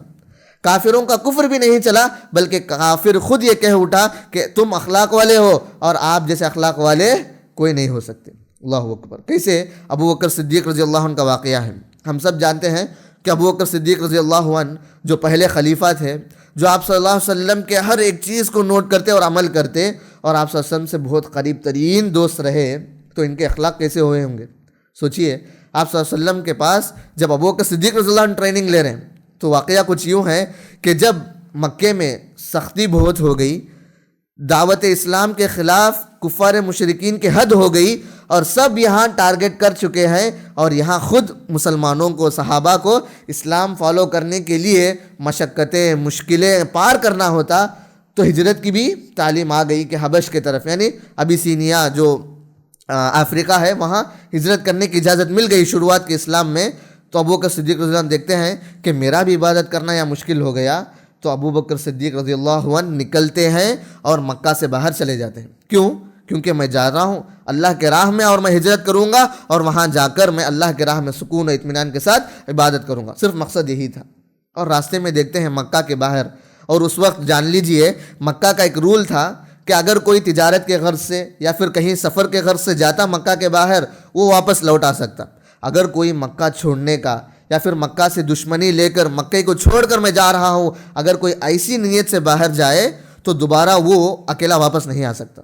کافروں کا کفر بھی نہیں چلا، بلکہ کافر خود یہ کہہ اٹھا کہ تم اخلاق والے ہو اور آپ جیسے اخلاق والے کوئی نہیں ہو سکتے، اللہ اکبر۔ کیسے؟ ابو بکر صدیق رضی اللہ عنہ کا واقعہ ہے، ہم سب جانتے ہیں کہ ابو بکر صدیق رضی اللہ عنہ جو پہلے خلیفہ تھے، جو آپ صلی اللہ علیہ وسلم کے ہر ایک چیز کو نوٹ کرتے اور عمل کرتے، اور آپ صلی اللہ علیہ وسلم سے بہت قریب ترین دوست رہے، تو ان کے اخلاق کیسے ہوئے ہوں گے؟ سوچئے، آپ صلی اللہ علیہ وسلم کے پاس جب ابو بکر صدیق رضی اللہ عنہ ٹریننگ لے رہے ہیں، تو واقعہ کچھ یوں ہے کہ جب مکے میں سختی بہت ہو گئی، دعوت اسلام کے خلاف کفار مشرکین کی حد ہو گئی، اور سب یہاں ٹارگٹ کر چکے ہیں، اور یہاں خود مسلمانوں کو، صحابہ کو اسلام فالو کرنے کے لیے مشقتیں، مشکلیں پار کرنا ہوتا، تو ہجرت کی بھی تعلیم آ گئی کہ حبش کی طرف، یعنی ابیسینیا جو افریقہ ہے، وہاں ہجرت کرنے کی اجازت مل گئی شروعات کے اسلام میں۔ تو ابو بکر صدیق رضی اللہ عنہ دیکھتے ہیں کہ میرا بھی عبادت کرنا یا مشکل ہو گیا، تو ابو بکر صدیق رضی اللہ عنہ نکلتے ہیں اور مکہ سے باہر چلے جاتے ہیں۔ کیوں؟ کیونکہ میں جا رہا ہوں اللہ کے راہ میں، اور میں ہجرت کروں گا، اور وہاں جا کر میں اللہ کے راہ میں سکون و اطمینان کے ساتھ عبادت کروں گا، صرف مقصد یہی تھا۔ اور راستے میں دیکھتے ہیں مکہ کے باہر، اور اس وقت جان لیجئے مکہ کا ایک رول تھا کہ اگر کوئی تجارت کے غرض سے یا پھر کہیں سفر کے غرض سے جاتا مکہ کے باہر، وہ واپس لوٹ آ سکتا۔ اگر کوئی مکہ چھوڑنے کا یا پھر مکہ سے دشمنی لے کر مکے کو چھوڑ کر میں جا رہا ہوں، اگر کوئی ایسی نیت سے باہر جائے تو دوبارہ وہ اکیلا واپس نہیں آ سکتا،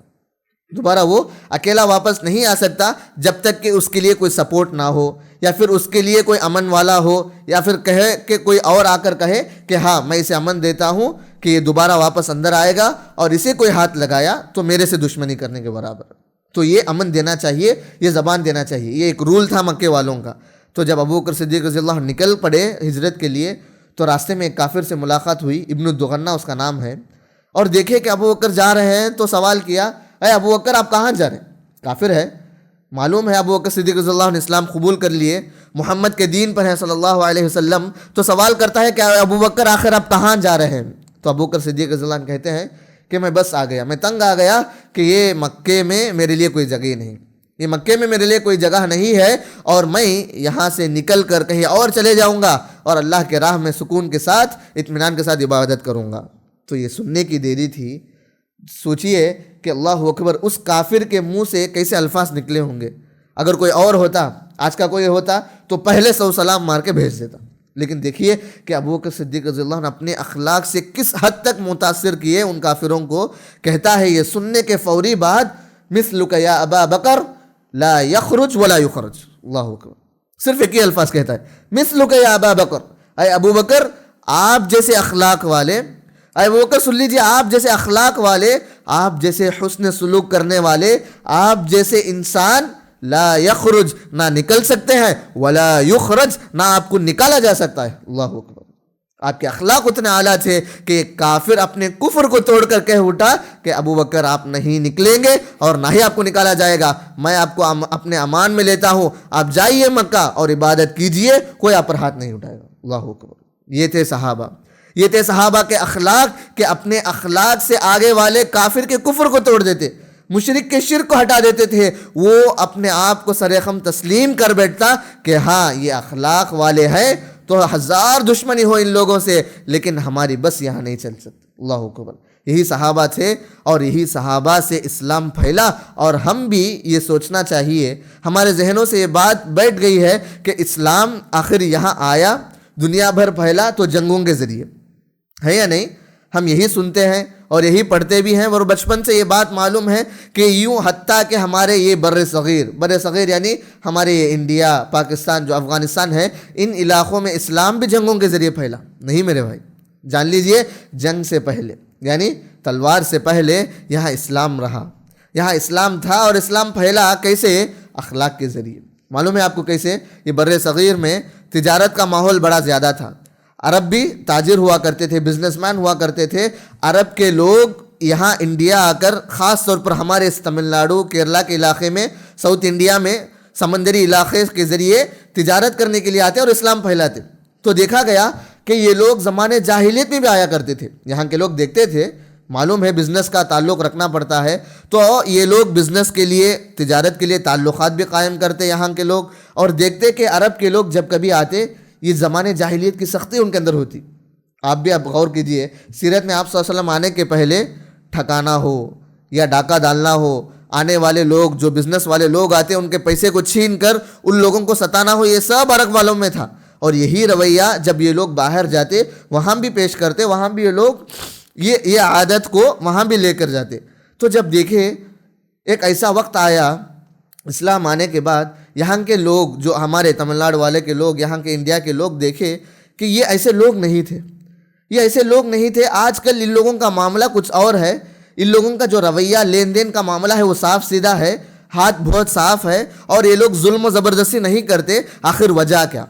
دوبارہ وہ اکیلا واپس نہیں آ سکتا جب تک کہ اس کے لیے کوئی سپورٹ نہ ہو، یا پھر اس کے لیے کوئی امن والا ہو، یا پھر کہے کہ کوئی اور آ کر کہے کہ ہاں میں اسے امن دیتا ہوں کہ یہ دوبارہ واپس اندر آئے گا، اور اسے کوئی ہاتھ لگایا تو میرے سے دشمنی کرنے کے برابر۔ تو یہ امن دینا چاہیے، یہ زبان دینا چاہیے، یہ ایک رول تھا مکے والوں کا۔ تو جب ابو بکر صدیق رضی اللہ عنہ نکل پڑے ہجرت کے لیے، تو راستے میں ایک کافر سے ملاقات ہوئی، ابن الدغنہ اس کا نام ہے، اور دیکھے کہ ابو بکر جا رہے ہیں تو سوال کیا، اے ابو بکر آپ کہاں جا رہے ہیں؟ کافر ہے، معلوم ہے ابو بکر صدیق رضی اللہ عنہ اسلام قبول کر لیے، محمد کے دین پر ہیں صلی اللہ علیہ وسلم، تو سوال کرتا ہے کہ ابو بکر آخر آپ کہاں جا رہے ہیں؟ تو ابو بکر صدیق رضی اللہ عنہ کہتے ہیں کہ میں بس آ گیا، میں تنگ آ گیا کہ یہ مکے میں میرے لیے کوئی جگہ نہیں، یہ مکے میں میرے لیے کوئی جگہ نہیں ہے، اور میں یہاں سے نکل کر کہیں اور چلے جاؤں گا، اور اللہ کے راہ میں سکون کے ساتھ، اطمینان کے ساتھ عبادت کروں گا۔ تو یہ سننے کی دیری تھی، سوچئے کہ اللہ اکبر اس کافر کے منہ سے کیسے الفاظ نکلے ہوں گے۔ اگر کوئی اور ہوتا آج کا کوئی ہوتا تو پہلے 100 سلام مار کے بھیج دیتا. لیکن دیکھیے کہ ابوبکر صدیق رضی اللہ عنہ اپنے اخلاق سے کس حد تک متاثر کیے ان کافروں کو. کہتا ہے یہ سننے کے فوری بعد مثلک یا ابا بکر لا یخرج ولا یخرج. اللہ اکبر. صرف ایک ہی الفاظ کہتا ہے, مثلک یا ابا بکر, اے ابو بکر آپ جیسے اخلاق والے, اے ابو بکر سن لیجیے, آپ جیسے اخلاق والے, آپ جیسے حسن سلوک کرنے والے, آپ جیسے انسان لا یخرج نہ نکل سکتے ہیں, ولا یخرج نہ آپ کو نکالا جا سکتا ہے. اللہ اکبر. آپ کے اخلاق اتنے اعلیٰ تھے کہ کافر اپنے کفر کو توڑ کر کہہ اٹھا کہ ابو بکر آپ نہیں نکلیں گے اور نہ ہی آپ کو نکالا جائے گا, میں آپ کو اپنے امان میں لیتا ہوں, آپ جائیے مکہ اور عبادت کیجئے, کوئی آپ پر ہاتھ نہیں اٹھائے گا. اللہ اکبر. یہ تھے صحابہ, یہ تھے صحابہ کے اخلاق کہ اپنے اخلاق سے آگے والے کافر کے کفر کو توڑ دیتے, مشرک کے شرک کو ہٹا دیتے تھے. وہ اپنے آپ کو سرخم تسلیم کر بیٹھتا کہ ہاں یہ اخلاق والے ہیں تو ہزار دشمنی ہو ان لوگوں سے, لیکن ہماری بس یہاں نہیں چل سکتی. اللہ اکبر. یہی صحابہ تھے اور یہی صحابہ سے اسلام پھیلا. اور ہم بھی یہ سوچنا چاہیے, ہمارے ذہنوں سے یہ بات بیٹھ گئی ہے کہ اسلام آخر یہاں آیا, دنیا بھر پھیلا تو جنگوں کے ذریعے, ہے یا نہیں؟ ہم یہی سنتے ہیں اور یہی پڑھتے بھی ہیں, اور بچپن سے یہ بات معلوم ہے کہ یوں حتیٰ کہ ہمارے یہ بر صغیر یعنی ہمارے یہ انڈیا, پاکستان, جو افغانستان ہے, ان علاقوں میں اسلام بھی جنگوں کے ذریعے پھیلا. نہیں میرے بھائی, جان لیجئے جنگ سے پہلے یعنی تلوار سے پہلے یہاں اسلام رہا, یہاں اسلام تھا. اور اسلام پھیلا کیسے؟ اخلاق کے ذریعے. معلوم ہے آپ کو کیسے؟ یہ بر صغیر میں تجارت کا ماحول بڑا زیادہ تھا. عرب بھی تاجر ہوا کرتے تھے, بزنس مین ہوا کرتے تھے. عرب کے لوگ یہاں انڈیا آ کر, خاص طور پر ہمارے اس تمل ناڈو کیرلا کے علاقے میں, ساؤتھ انڈیا میں سمندری علاقے کے ذریعے تجارت کرنے کے لیے آتے اور اسلام پھیلاتے. تو دیکھا گیا کہ یہ لوگ زمانے جاہلیت میں بھی آیا کرتے تھے. یہاں کے لوگ دیکھتے تھے, معلوم ہے بزنس کا تعلق رکھنا پڑتا ہے, تو یہ لوگ بزنس کے لیے, تجارت کے لیے تعلقات بھی قائم کرتے یہاں کے لوگ, اور دیکھتے کہ عرب کے لوگ جب کبھی آتے یہ زمانے جاہلیت کی سختی ان کے اندر ہوتی. آپ بھی آپ غور کیجئے, سیرت میں آپ صلی اللہ علیہ وسلم آنے کے پہلے ٹھکانا ہو یا ڈاکہ ڈالنا ہو, آنے والے لوگ جو بزنس والے لوگ آتے ان کے پیسے کو چھین کر ان لوگوں کو ستانا ہو, یہ سب عرب والوں میں تھا. اور یہی رویہ جب یہ لوگ باہر جاتے وہاں بھی پیش کرتے, وہاں بھی یہ لوگ یہ عادت کو وہاں بھی لے کر جاتے. تو جب دیکھے ایک ایسا وقت آیا اسلام آنے کے بعد, یہاں کے لوگ جو ہمارے تمل ناڈو والے کے لوگ, یہاں کے انڈیا کے لوگ دیکھے کہ یہ ایسے لوگ نہیں تھے, یہ ایسے لوگ نہیں تھے. آج کل ان لوگوں کا معاملہ کچھ اور ہے, ان لوگوں کا جو رویہ لین دین کا معاملہ ہے وہ صاف سیدھا ہے, ہاتھ بہت صاف ہے, اور یہ لوگ ظلم و زبردستی نہیں کرتے. آخر وجہ کیا؟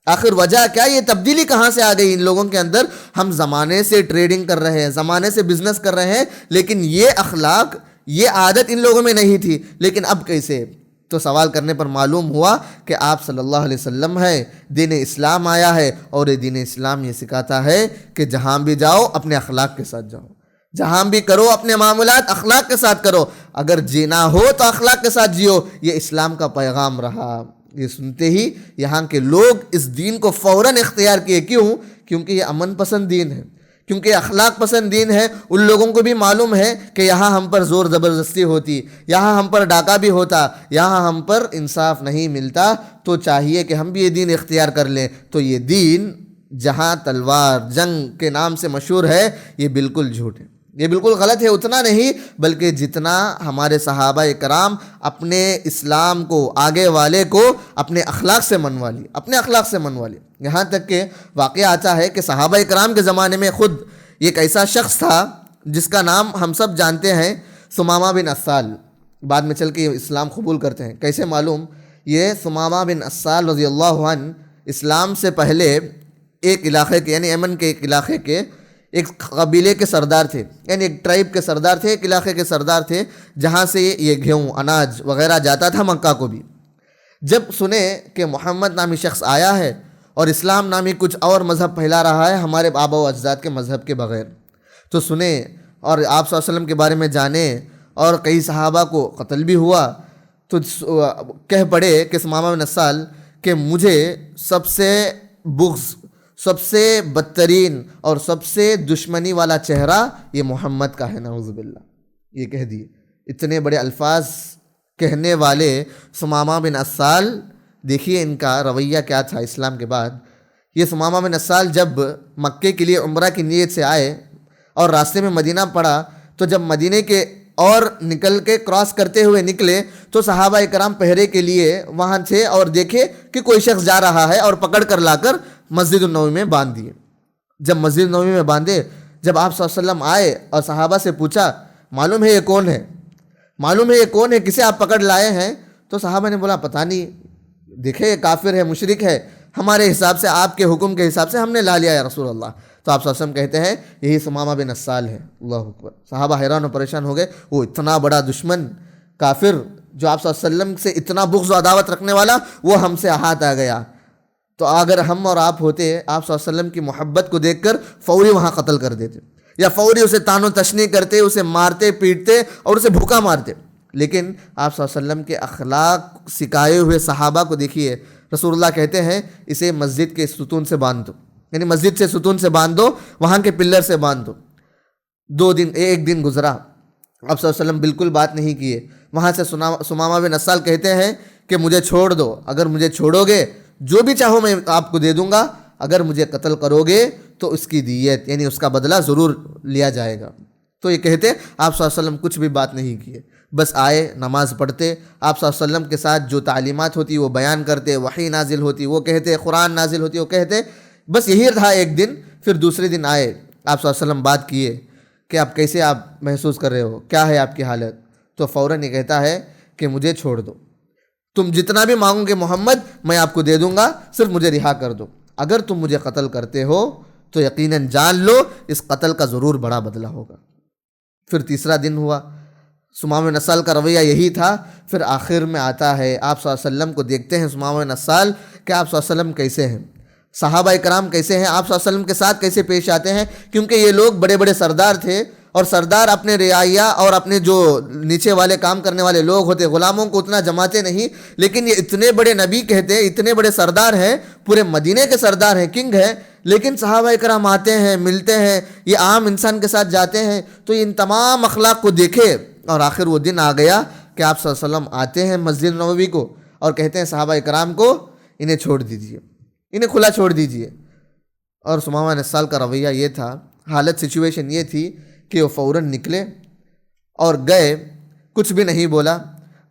آخر وجہ کیا؟ یہ تبدیلی کہاں سے آ گئی ان لوگوں کے اندر؟ ہم زمانے سے ٹریڈنگ کر رہے ہیں, زمانے سے بزنس کر رہے ہیں, لیکن یہ اخلاق, یہ عادت ان لوگوں میں نہیں تھی. لیکن اب کیسے؟ تو سوال کرنے پر معلوم ہوا کہ آپ صلی اللہ علیہ وسلم ہے, دین اسلام آیا ہے, اور یہ دین اسلام یہ سکھاتا ہے کہ جہاں بھی جاؤ اپنے اخلاق کے ساتھ جاؤ, جہاں بھی کرو اپنے معاملات اخلاق کے ساتھ کرو, اگر جینا ہو تو اخلاق کے ساتھ جیو. یہ اسلام کا پیغام رہا. یہ سنتے ہی یہاں کے لوگ اس دین کو فوراً اختیار کیے. کیوں؟ کیونکہ یہ امن پسند دین ہے, کیونکہ اخلاق پسند دین ہے. ان لوگوں کو بھی معلوم ہے کہ یہاں ہم پر زور زبردستی ہوتی, یہاں ہم پر ڈاکہ بھی ہوتا, یہاں ہم پر انصاف نہیں ملتا, تو چاہیے کہ ہم بھی یہ دین اختیار کر لیں. تو یہ دین جہاں تلوار جنگ کے نام سے مشہور ہے, یہ بالکل جھوٹ ہے, یہ بالکل غلط ہے. اتنا نہیں بلکہ جتنا ہمارے صحابہ کرام اپنے اسلام کو, آگے والے کو اپنے اخلاق سے منوا لی, اپنے اخلاق سے منوا لی. یہاں تک کہ واقعہ آتا ہے کہ صحابہ کرام کے زمانے میں خود ایک ایسا شخص تھا جس کا نام ہم سب جانتے ہیں, ثمامہ بن اسال. بعد میں چل کے اسلام قبول کرتے ہیں. کیسے معلوم؟ یہ ثمامہ بن اسال رضی اللہ عنہ اسلام سے پہلے ایک علاقے کے, یعنی یمن کے ایک علاقے کے ایک قبیلے کے سردار تھے, یعنی ایک ٹرائب کے سردار تھے, ایک علاقے کے سردار تھے, جہاں سے یہ گیہوں, اناج وغیرہ جاتا تھا مکہ کو بھی. جب سنے کہ محمد نامی شخص آیا ہے اور اسلام نامی کچھ اور مذہب پھیلا رہا ہے ہمارے آبا و اجداد کے مذہب کے بغیر, تو سنے اور آپ صلی اللہ علیہ وسلم کے بارے میں جانے, اور کئی صحابہ کو قتل بھی ہوا, تو کہہ پڑے کہ ثمامہ بن اسال کہ مجھے سب سے بغض, سب سے بدترین اور سب سے دشمنی والا چہرہ یہ محمد کا ہے, نعوذ باللہ. یہ کہہ دیے. اتنے بڑے الفاظ کہنے والے ثمامہ بن اسال دیکھیے ان کا رویہ کیا تھا اسلام کے بعد۔ یہ ثمامہ بن اسال جب مکے کے لیے عمرہ کی نیت سے آئے اور راستے میں مدینہ پڑا، تو جب مدینے کے اور نکل کے کراس کرتے ہوئے نکلے تو صحابہ کرام پہرے کے لیے وہاں تھے اور دیکھے کہ کوئی شخص جا رہا ہے اور پکڑ کر لا کر مسجد النبوی میں باندھ دیے۔ جب مسجد النبوی میں باندھے، جب آپ صلی اللہ علیہ وسلم آئے اور صحابہ سے پوچھا معلوم ہے یہ کون ہے، معلوم ہے یہ کون ہے، کسے آپ پکڑ لائے ہیں؟ تو صحابہ نے بولا پتہ نہیں، دیکھے یہ کافر ہے، مشرک ہے، ہمارے حساب سے، آپ کے حکم کے حساب سے ہم نے لا لیا یا رسول اللہ۔ تو آپ صلی اللہ علیہ وسلم کہتے ہیں یہی ثمامہ بن اسال ہے۔ اللہ اکبر۔ صحابہ حیران و پریشان ہو گئے، وہ اتنا بڑا دشمن کافر جو آپ صلی اللہ علیہ وسلم سے اتنا بغض و عداوت رکھنے والا، وہ ہم سے ہاتھ آ گیا۔ تو اگر ہم اور آپ ہوتے، آپ صلی اللہ علیہ وسلم کی محبت کو دیکھ کر فوری وہاں قتل کر دیتے، یا فوری اسے تان و تشنیع کرتے، اسے مارتے پیٹتے اور اسے بھوکا مارتے۔ لیکن آپ صلی اللہ علیہ وسلم کے اخلاق سکھائے ہوئے صحابہ کو دیکھیے، رسول اللہ کہتے ہیں اسے مسجد کے ستون سے باندھ دو، یعنی مسجد سے ستون سے باندھ دو، وہاں کے پلر سے باندھ دو۔ ایک دن گزرا، آپ صلی اللہ علیہ وسلم بالکل بات نہیں کیے۔ وہاں سے ثمامہ بن اسال کہتے ہیں کہ مجھے چھوڑ دو، اگر مجھے چھوڑو گے جو بھی چاہو میں آپ کو دے دوں گا، اگر مجھے قتل کرو گے تو اس کی دیت یعنی اس کا بدلہ ضرور لیا جائے گا۔ تو یہ کہتے آپ صلی اللہ علیہ وسلم کچھ بھی بات نہیں کیے، بس آئے، نماز پڑھتے، آپ صلی اللہ علیہ وسلم کے ساتھ جو تعلیمات ہوتی وہ بیان کرتے، وحی نازل ہوتی وہ کہتے، قرآن نازل ہوتی وہ کہتے۔ بس یہی تھا ایک دن۔ پھر دوسرے دن آئے، آپ صلی اللہ علیہ وسلم بات کیے کہ آپ کیسے آپ محسوس کر رہے ہو، کیا ہے آپ کی حالت؟ تو فوراً یہ کہتا ہے کہ مجھے چھوڑ دو، تم جتنا بھی مانگو گے محمد میں آپ کو دے دوں گا، صرف مجھے رہا کر دو۔ اگر تم مجھے قتل کرتے ہو تو یقیناً جان لو اس قتل کا ضرور بڑا بدلہ ہوگا۔ پھر تیسرا دن ہوا، ثمامہ بن اسال کا رویہ یہی تھا۔ پھر آخر میں آتا ہے، آپ صلی اللہ علیہ وسلم کو دیکھتے ہیں ثمامہ بن اسال کہ آپ صلی اللہ علیہ وسلم کیسے ہیں، صحابہ کرام کیسے ہیں، آپ صلی اللہ علیہ وسلم کے ساتھ کیسے پیش آتے ہیں، کیونکہ یہ لوگ بڑے بڑے سردار تھے، اور سردار اپنے رعایا اور اپنے جو نیچے والے کام کرنے والے لوگ ہوتے غلاموں کو اتنا جماتے نہیں، لیکن یہ اتنے بڑے نبی کہتے، اتنے بڑے سردار ہیں، پورے مدینے کے سردار ہیں، کنگ ہیں، لیکن صحابہ کرام آتے ہیں، ملتے ہیں، یہ عام انسان کے ساتھ جاتے ہیں۔ تو ان تمام اخلاق کو دیکھے اور آخر وہ دن آ گیا کہ آپ صلی اللہ علیہ وسلم آتے ہیں مسجد نبوی کو اور کہتے ہیں صحابہ کرام کو انہیں چھوڑ دیجیے، انہیں کھلا چھوڑ دیجیے۔ اور ثمامہ بن اسال کا رویہ یہ تھا، حالت سچویشن یہ تھی کہ وہ فوراً نکلے اور گئے، کچھ بھی نہیں بولا،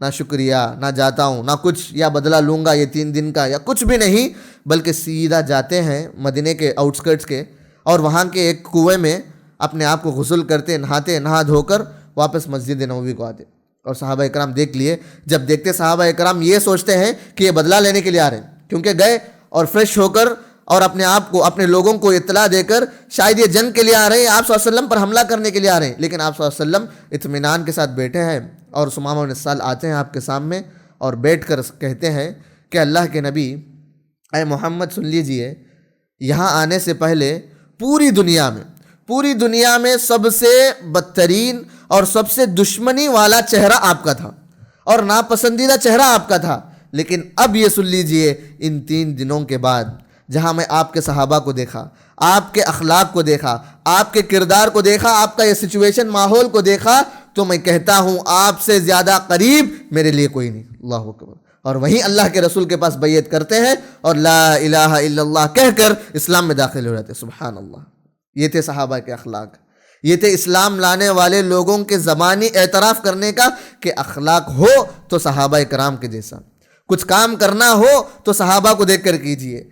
نہ شکریہ، نہ جاتا ہوں، نہ کچھ، یا بدلہ لوں گا یہ 3 دن کا، یا کچھ بھی نہیں، بلکہ سیدھا جاتے ہیں مدینے کے آؤٹسکرٹس کے، اور وہاں کے ایک کنویں میں اپنے آپ کو غسل کرتے، نہاتے، نہا دھو کر واپس مسجد نبوی کو آتے۔ اور صحابہ کرام دیکھ لیے، جب دیکھتے صحابہ کرام یہ سوچتے ہیں کہ یہ بدلہ لینے کے لیے آ رہے ہیں، کیونکہ گئے اور فریش ہو کر اور اپنے آپ کو، اپنے لوگوں کو اطلاع دے کر شاید یہ جنگ کے لیے آ رہے ہیں، آپ صلی اللہ علیہ وسلم پر حملہ کرنے کے لیے آ رہے ہیں، لیکن آپ صلی اللہ علیہ وسلم اطمینان کے ساتھ بیٹھے ہیں۔ اور ثمامہ بن اسال آتے ہیں آپ کے سامنے اور بیٹھ کر کہتے ہیں کہ اللہ کے نبی، اے محمد سن لیجئے، یہاں آنے سے پہلے پوری دنیا میں سب سے بدترین اور سب سے دشمنی والا چہرہ آپ کا تھا اور ناپسندیدہ چہرہ آپ کا تھا، لیکن اب یہ سن لیجئے، ان 3 دنوں کے بعد جہاں میں آپ کے صحابہ کو دیکھا، آپ کے اخلاق کو دیکھا، آپ کے کردار کو دیکھا، آپ کا یہ سچویشن ماحول کو دیکھا، تو میں کہتا ہوں آپ سے زیادہ قریب میرے لیے کوئی نہیں۔ اللہ اکبر۔ اور وہیں اللہ کے رسول کے پاس بیعت کرتے ہیں اور لا الہ الا اللہ کہہ کر اسلام میں داخل ہو جاتے ہیں۔ سبحان اللہ۔ یہ تھے صحابہ کے اخلاق، یہ تھے اسلام لانے والے لوگوں کے زبانی اعتراف کرنے کا کہ اخلاق ہو تو صحابہ کرام کے جیسا، کچھ کام کرنا ہو تو صحابہ کو دیکھ کر کیجئے۔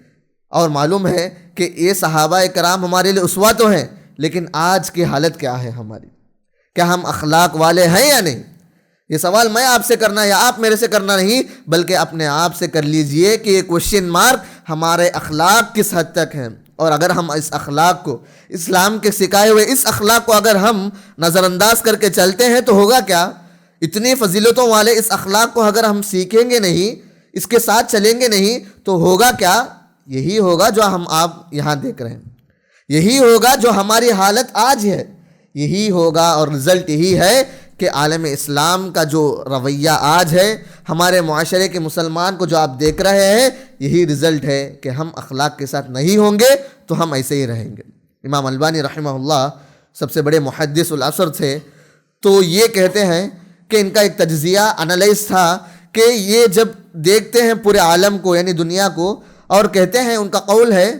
اور معلوم ہے کہ یہ صحابہ کرام ہمارے لیے اسوہ تو ہیں، لیکن آج کی حالت کیا ہے ہماری؟ کیا ہم اخلاق والے ہیں یا نہیں؟ یہ سوال میں آپ سے کرنا یا آپ میرے سے کرنا نہیں، بلکہ اپنے آپ سے کر لیجئے کہ یہ کوشچن مارک ہمارے اخلاق کس حد تک ہیں۔ اور اگر ہم اس اخلاق کو، اسلام کے سکھائے ہوئے اس اخلاق کو اگر ہم نظر انداز کر کے چلتے ہیں تو ہوگا کیا؟ اتنی فضیلتوں والے اس اخلاق کو اگر ہم سیکھیں گے نہیں، اس کے ساتھ چلیں گے نہیں، تو ہوگا کیا؟ یہی ہوگا جو ہم آپ یہاں دیکھ رہے ہیں، یہی ہوگا جو ہماری حالت آج ہے، یہی ہوگا، اور رزلٹ یہی ہے کہ عالم اسلام کا جو رویہ آج ہے، ہمارے معاشرے کے مسلمان کو جو آپ دیکھ رہے ہیں، یہی رزلٹ ہے کہ ہم اخلاق کے ساتھ نہیں ہوں گے تو ہم ایسے ہی رہیں گے۔ امام البانی رحمہ اللہ سب سے بڑے محدث العصر تھے، تو یہ کہتے ہیں کہ ان کا ایک تجزیہ انالائز تھا کہ یہ جب دیکھتے ہیں پورے عالم کو یعنی دنیا کو اور کہتے ہیں، ان کا قول ہے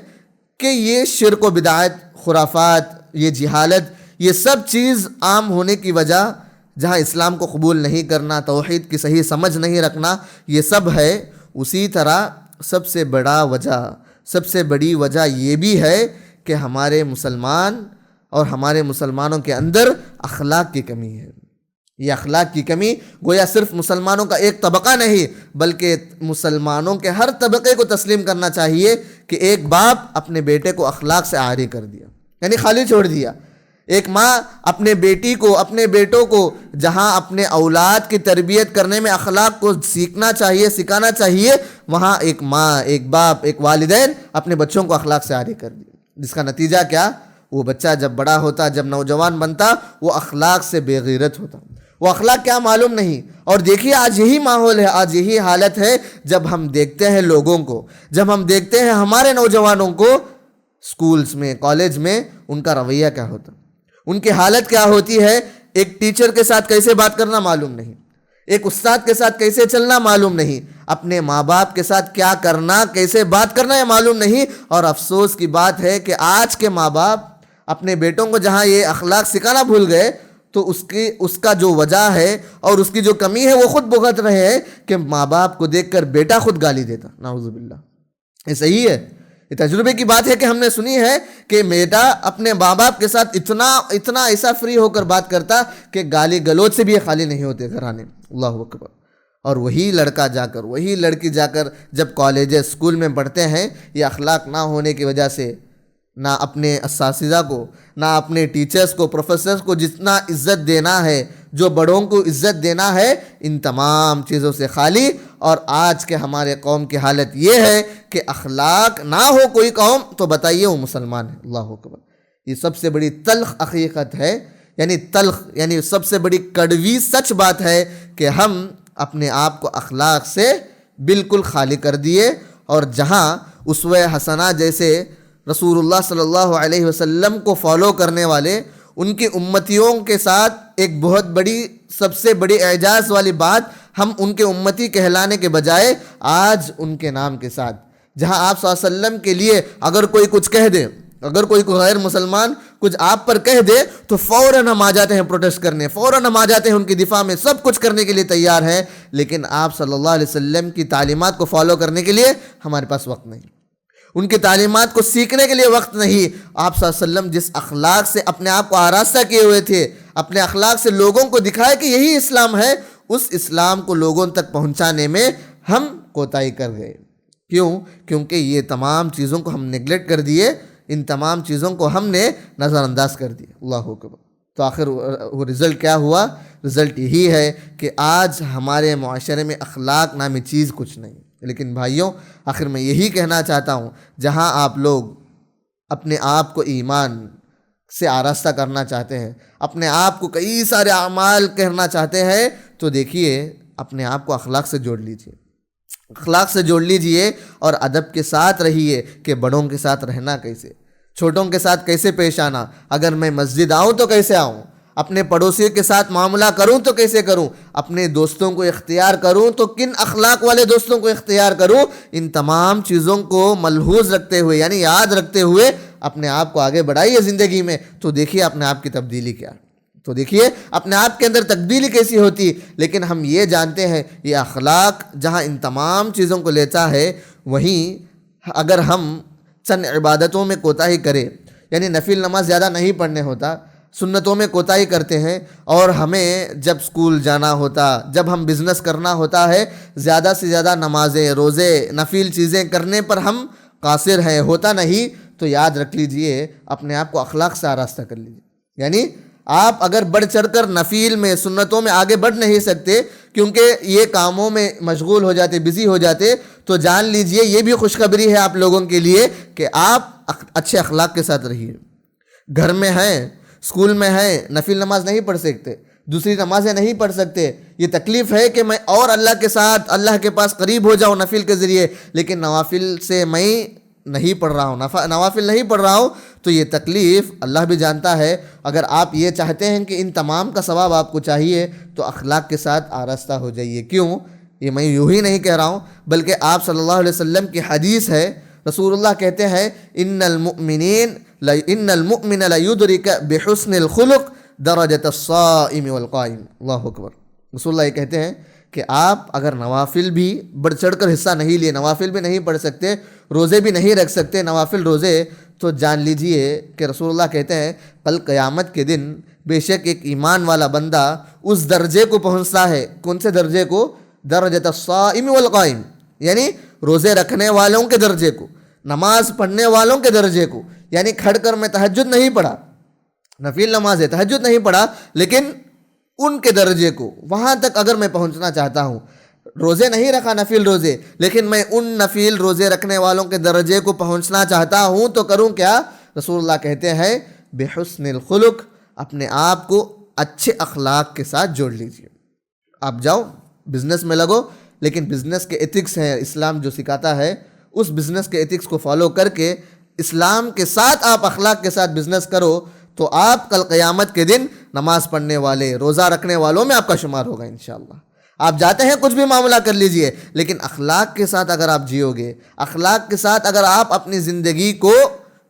کہ یہ شرک و بدعت، خرافات، یہ جہالت، یہ سب چیز عام ہونے کی وجہ جہاں اسلام کو قبول نہیں کرنا، توحید کی صحیح سمجھ نہیں رکھنا، یہ سب ہے۔ اسی طرح سب سے بڑی وجہ یہ بھی ہے کہ ہمارے مسلمان اور ہمارے مسلمانوں کے اندر اخلاق کی کمی ہے۔ یہ اخلاق کی کمی گویا صرف مسلمانوں کا ایک طبقہ نہیں بلکہ مسلمانوں کے ہر طبقے کو تسلیم کرنا چاہیے کہ ایک باپ اپنے بیٹے کو اخلاق سے عاری کر دیا، یعنی خالی چھوڑ دیا۔ ایک ماں اپنے بیٹی کو، اپنے بیٹوں کو جہاں اپنے اولاد کی تربیت کرنے میں اخلاق کو سیکھنا چاہیے، سکھانا چاہیے، وہاں ایک ماں، ایک باپ، ایک والدین اپنے بچوں کو اخلاق سے عاری کر دیا، جس کا نتیجہ کیا؟ وہ بچہ جب بڑا ہوتا، جب نوجوان بنتا، وہ اخلاق سے بے غیرت ہوتا۔ وہ اخلاق کیا معلوم نہیں۔ اور دیکھیے آج یہی ماحول ہے، آج یہی حالت ہے۔ جب ہم دیکھتے ہیں لوگوں کو، جب ہم دیکھتے ہیں ہمارے نوجوانوں کو سکولز میں، کالج میں، ان کا رویہ کیا ہوتا، ان کی حالت کیا ہوتی ہے۔ ایک ٹیچر کے ساتھ کیسے بات کرنا معلوم نہیں، ایک استاد کے ساتھ کیسے چلنا معلوم نہیں، اپنے ماں باپ کے ساتھ کیا کرنا، کیسے بات کرنا یہ معلوم نہیں۔ اور افسوس کی بات ہے کہ آج کے ماں باپ اپنے بیٹوں کو جہاں یہ اخلاق سکھانا بھول گئے تو اس کا جو وجہ ہے اور اس کی جو کمی ہے وہ خود بھگت رہے ہیں کہ ماں باپ کو دیکھ کر بیٹا خود گالی دیتا۔ نعوذ باللہ، یہ صحیح ہے، یہ تجربے کی بات ہے کہ ہم نے سنی ہے کہ بیٹا اپنے ماں باپ کے ساتھ اتنا ایسا فری ہو کر بات کرتا کہ گالی گلوچ سے بھی یہ خالی نہیں ہوتے گھرانے۔ اللہ اکبر۔ اور وہی لڑکا جا کر، وہی لڑکی جا کر جب کالج اسکول میں پڑھتے ہیں، یہ اخلاق نہ ہونے کی وجہ سے نہ اپنے اساتذہ کو، نہ اپنے ٹیچرز کو، پروفیسرز کو جتنا عزت دینا ہے، جو بڑوں کو عزت دینا ہے، ان تمام چیزوں سے خالی۔ اور آج کے ہمارے قوم کی حالت یہ ہے کہ اخلاق نہ ہو کوئی قوم تو بتائیے وہ مسلمان ہے۔ اللہ اکبر۔ یہ سب سے بڑی تلخ حقیقت ہے، یعنی سب سے بڑی کڑوی سچ بات ہے کہ ہم اپنے آپ کو اخلاق سے بالکل خالی کر دیے، اور جہاں اسوہ حسنہ جیسے رسول اللہ صلی اللہ علیہ وسلم کو فالو کرنے والے، ان کی امتیوں کے ساتھ ایک بہت بڑی، سب سے بڑی اعجاز والی بات، ہم ان کے امتی کہلانے کے بجائے آج ان کے نام کے ساتھ، جہاں آپ صلی اللہ علیہ وسلم کے لیے اگر کوئی کچھ کہہ دے، اگر کوئی غیر مسلمان کچھ آپ پر کہہ دے تو فوراً ہم آ جاتے ہیں پروٹیسٹ کرنے، فوراً ہم آ جاتے ہیں ان کی دفاع میں، سب کچھ کرنے کے لیے تیار ہیں، لیکن آپ صلی اللہ علیہ وسلم کی تعلیمات کو فالو کرنے کے لیے ہمارے پاس وقت نہیں، ان کی تعلیمات کو سیکھنے کے لیے وقت نہیں۔ آپ صلی اللہ علیہ وسلم جس اخلاق سے اپنے آپ کو آراستہ کیے ہوئے تھے، اپنے اخلاق سے لوگوں کو دکھائے کہ یہی اسلام ہے، اس اسلام کو لوگوں تک پہنچانے میں ہم کوتاہی کر گئے۔ کیوں؟ کیونکہ یہ تمام چیزوں کو ہم نیگلیکٹ کر دیے، ان تمام چیزوں کو ہم نے نظر انداز کر دیا۔ اللہ اکبر۔ تو آخر وہ رزلٹ کیا ہوا؟ رزلٹ یہی ہے کہ آج ہمارے معاشرے میں اخلاق نامی چیز کچھ نہیں۔ لیکن بھائیوں، آخر میں یہی کہنا چاہتا ہوں، جہاں آپ لوگ اپنے آپ کو ایمان سے آراستہ کرنا چاہتے ہیں، اپنے آپ کو کئی سارے اعمال کرنا چاہتے ہیں، تو دیکھیے اپنے آپ کو اخلاق سے جوڑ لیجئے، اخلاق سے جوڑ لیجئے، اور ادب کے ساتھ رہیے کہ بڑوں کے ساتھ رہنا کیسے، چھوٹوں کے ساتھ کیسے پیش آنا، اگر میں مسجد آؤں تو کیسے آؤں، اپنے پڑوسیوں کے ساتھ معاملہ کروں تو کیسے کروں، اپنے دوستوں کو اختیار کروں تو کن اخلاق والے دوستوں کو اختیار کروں، ان تمام چیزوں کو ملحوظ رکھتے ہوئے، یعنی یاد رکھتے ہوئے اپنے آپ کو آگے بڑھائیے زندگی میں، تو دیکھیے اپنے آپ کی تبدیلی کیا، تو دیکھیے اپنے آپ کے اندر تبدیلی کیسی ہوتی۔ لیکن ہم یہ جانتے ہیں یہ اخلاق جہاں ان تمام چیزوں کو لیتا ہے، وہیں اگر ہم چند عبادتوں میں کوتاہی کرے، یعنی نفل نماز زیادہ نہیں پڑھنے ہوتا، سنتوں میں کوتاہی کرتے ہیں، اور ہمیں جب سکول جانا ہوتا، جب ہم بزنس کرنا ہوتا ہے، زیادہ سے زیادہ نمازیں، روزے، نفل چیزیں کرنے پر ہم قاصر ہیں، ہوتا نہیں، تو یاد رکھ لیجئے اپنے آپ کو اخلاق سے آراستہ کر لیجئے۔ یعنی آپ اگر بڑھ چڑھ کر نفل میں، سنتوں میں آگے بڑھ نہیں سکتے کیونکہ یہ کاموں میں مشغول ہو جاتے، بزی ہو جاتے، تو جان لیجئے یہ بھی خوشخبری ہے آپ لوگوں کے لیے کہ آپ اچھے اخلاق کے ساتھ رہیے۔ گھر میں ہیں، اسکول میں ہیں، نفل نماز نہیں پڑھ سکتے، دوسری نمازیں نہیں پڑھ سکتے، یہ تکلیف ہے کہ میں اور اللہ کے ساتھ، اللہ کے پاس قریب ہو جاؤں نفل کے ذریعے، لیکن نوافل سے میں نہیں پڑھ رہا ہوں، نوافل نہیں پڑھ رہا ہوں، تو یہ تکلیف اللہ بھی جانتا ہے۔ اگر آپ یہ چاہتے ہیں کہ ان تمام کا ثواب آپ کو چاہیے تو اخلاق کے ساتھ آراستہ ہو جائیے۔ کیوں؟ یہ میں یوں ہی نہیں کہہ رہا ہوں بلکہ آپ صلی اللہ علیہ وسلم کی حدیث ہے. رسول اللہ کہتے ہیں ان المؤمن لیدرک بحسن الخلق درجۃ الصائم والقائم. اللہ اکبر. رسول اللہ یہ کہتے ہیں کہ آپ اگر نوافل بھی بڑھ چڑھ کر حصہ نہیں لیے، نوافل بھی نہیں پڑھ سکتے، روزے بھی نہیں رکھ سکتے، نوافل روزے، تو جان لیجئے کہ رسول اللہ کہتے ہیں کل قیامت کے دن بے شک ایک ایمان والا بندہ اس درجے کو پہنچتا ہے. کون سے درجے کو؟ درجۃ الصائم والقائم، یعنی روزے رکھنے والوں کے درجے کو، نماز پڑھنے والوں کے درجے کو. یعنی کھڑ کر میں تہجد نہیں پڑھا، نفل نماز ہے، تہجد نہیں پڑھا، لیکن ان کے درجے کو، وہاں تک اگر میں پہنچنا چاہتا ہوں. روزے نہیں رکھا نفل روزے، لیکن میں ان نفل روزے رکھنے والوں کے درجے کو پہنچنا چاہتا ہوں تو کروں کیا؟ رسول اللہ کہتے ہیں بحسن الخلق، اپنے آپ کو اچھے اخلاق کے ساتھ جوڑ لیجئے. آپ جاؤ بزنس میں لگو، لیکن بزنس کے ایتھکس ہیں اسلام جو سکھاتا ہے، اس بزنس کے ایتھکس کو فالو کر کے اسلام کے ساتھ آپ اخلاق کے ساتھ بزنس کرو تو آپ کل قیامت کے دن نماز پڑھنے والے، روزہ رکھنے والوں میں آپ کا شمار ہوگا انشاءاللہ. آپ جاتے ہیں کچھ بھی معاملہ کر لیجئے، لیکن اخلاق کے ساتھ اگر آپ جیو گے، اخلاق کے ساتھ اگر آپ اپنی زندگی کو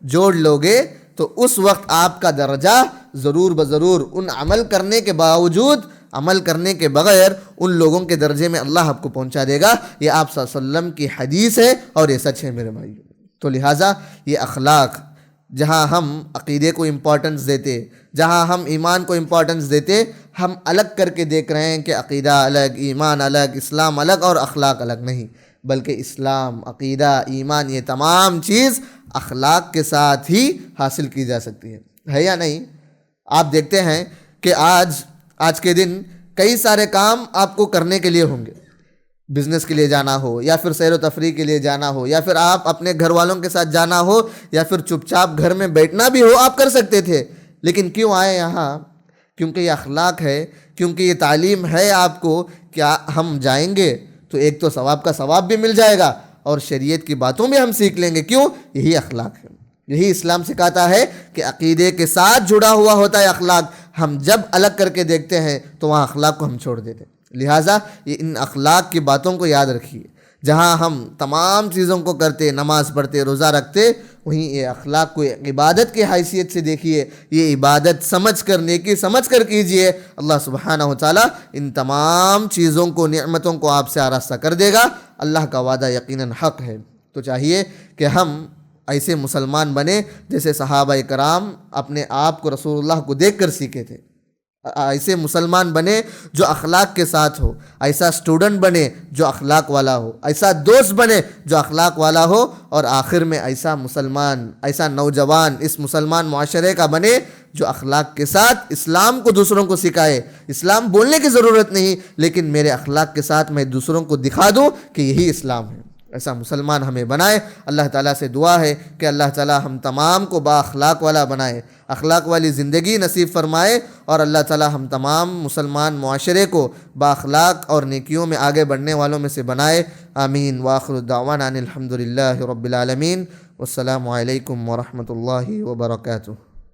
جوڑ لو گے تو اس وقت آپ کا درجہ ضرور بضرور ان عمل کرنے کے باوجود، عمل کرنے کے بغیر ان لوگوں کے درجے میں اللہ آپ کو پہنچا دے گا. یہ آپ صلی اللہ علیہ وسلم کی حدیث ہے اور یہ سچ ہے میرے بھائیو. تو لہٰذا یہ اخلاق، جہاں ہم عقیدے کو امپورٹنس دیتے، جہاں ہم ایمان کو امپورٹنس دیتے، ہم الگ کر کے دیکھ رہے ہیں کہ عقیدہ الگ، ایمان الگ، اسلام الگ اور اخلاق الگ. نہیں، بلکہ اسلام، عقیدہ، ایمان، یہ تمام چیز اخلاق کے ساتھ ہی حاصل کی جا سکتی ہے یا نہیں؟ آپ دیکھتے ہیں کہ آج کے دن کئی سارے کام آپ کو کرنے کے لیے ہوں گے. بزنس کے لیے جانا ہو، یا پھر سیر و تفریح کے لیے جانا ہو، یا پھر آپ اپنے گھر والوں کے ساتھ جانا ہو، یا پھر چپ چاپ گھر میں بیٹھنا بھی ہو، آپ کر سکتے تھے. لیکن کیوں آئے یہاں؟ کیونکہ یہ اخلاق ہے، کیونکہ یہ تعلیم ہے آپ کو کہ ہم جائیں گے تو ایک تو ثواب کا ثواب بھی مل جائے گا اور شریعت کی باتوں بھی ہم سیکھ لیں گے. کیوں؟ یہی اخلاق ہے. یہی اسلام سکھاتا ہے کہ عقیدے کے ساتھ جڑا ہوا ہوتا ہے اخلاق. ہم جب الگ کر کے دیکھتے ہیں تو وہاں اخلاق کو ہم چھوڑ دیتے ہیں. لہٰذا یہ ان اخلاق کی باتوں کو یاد رکھیے. جہاں ہم تمام چیزوں کو کرتے، نماز پڑھتے، روزہ رکھتے، وہیں یہ اخلاق کو عبادت کی حیثیت سے دیکھیے. یہ عبادت سمجھ کر، نیکی سمجھ کر کیجئے. اللہ سبحانہ و تعالیٰ ان تمام چیزوں کو، نعمتوں کو آپ سے آراستہ کر دے گا. اللہ کا وعدہ یقیناً حق ہے. تو چاہیے کہ ہم ایسے مسلمان بنے جیسے صحابہ کرام اپنے آپ کو رسول اللہ کو دیکھ کر سیکھے تھے. ایسے مسلمان بنے جو اخلاق کے ساتھ ہو، ایسا اسٹوڈنٹ بنے جو اخلاق والا ہو، ایسا دوست بنے جو اخلاق والا ہو، اور آخر میں ایسا مسلمان، ایسا نوجوان اس مسلمان معاشرے کا بنے جو اخلاق کے ساتھ اسلام کو دوسروں کو سکھائے. اسلام بولنے کی ضرورت نہیں، لیکن میرے اخلاق کے ساتھ میں دوسروں کو دکھا دوں کہ یہی اسلام ہے. ایسا مسلمان ہمیں بنائے. اللہ تعالیٰ سے دعا ہے کہ اللہ تعالیٰ ہم تمام کو با اخلاق والا بنائے، اخلاق والی زندگی نصیب فرمائے، اور اللہ تعالیٰ ہم تمام مسلمان معاشرے کو با اخلاق اور نیکیوں میں آگے بڑھنے والوں میں سے بنائے. آمین. وآخر دعوانا ان الحمد للہ رب العالمین. والسلام علیکم ورحمۃ اللہ وبرکاتہ.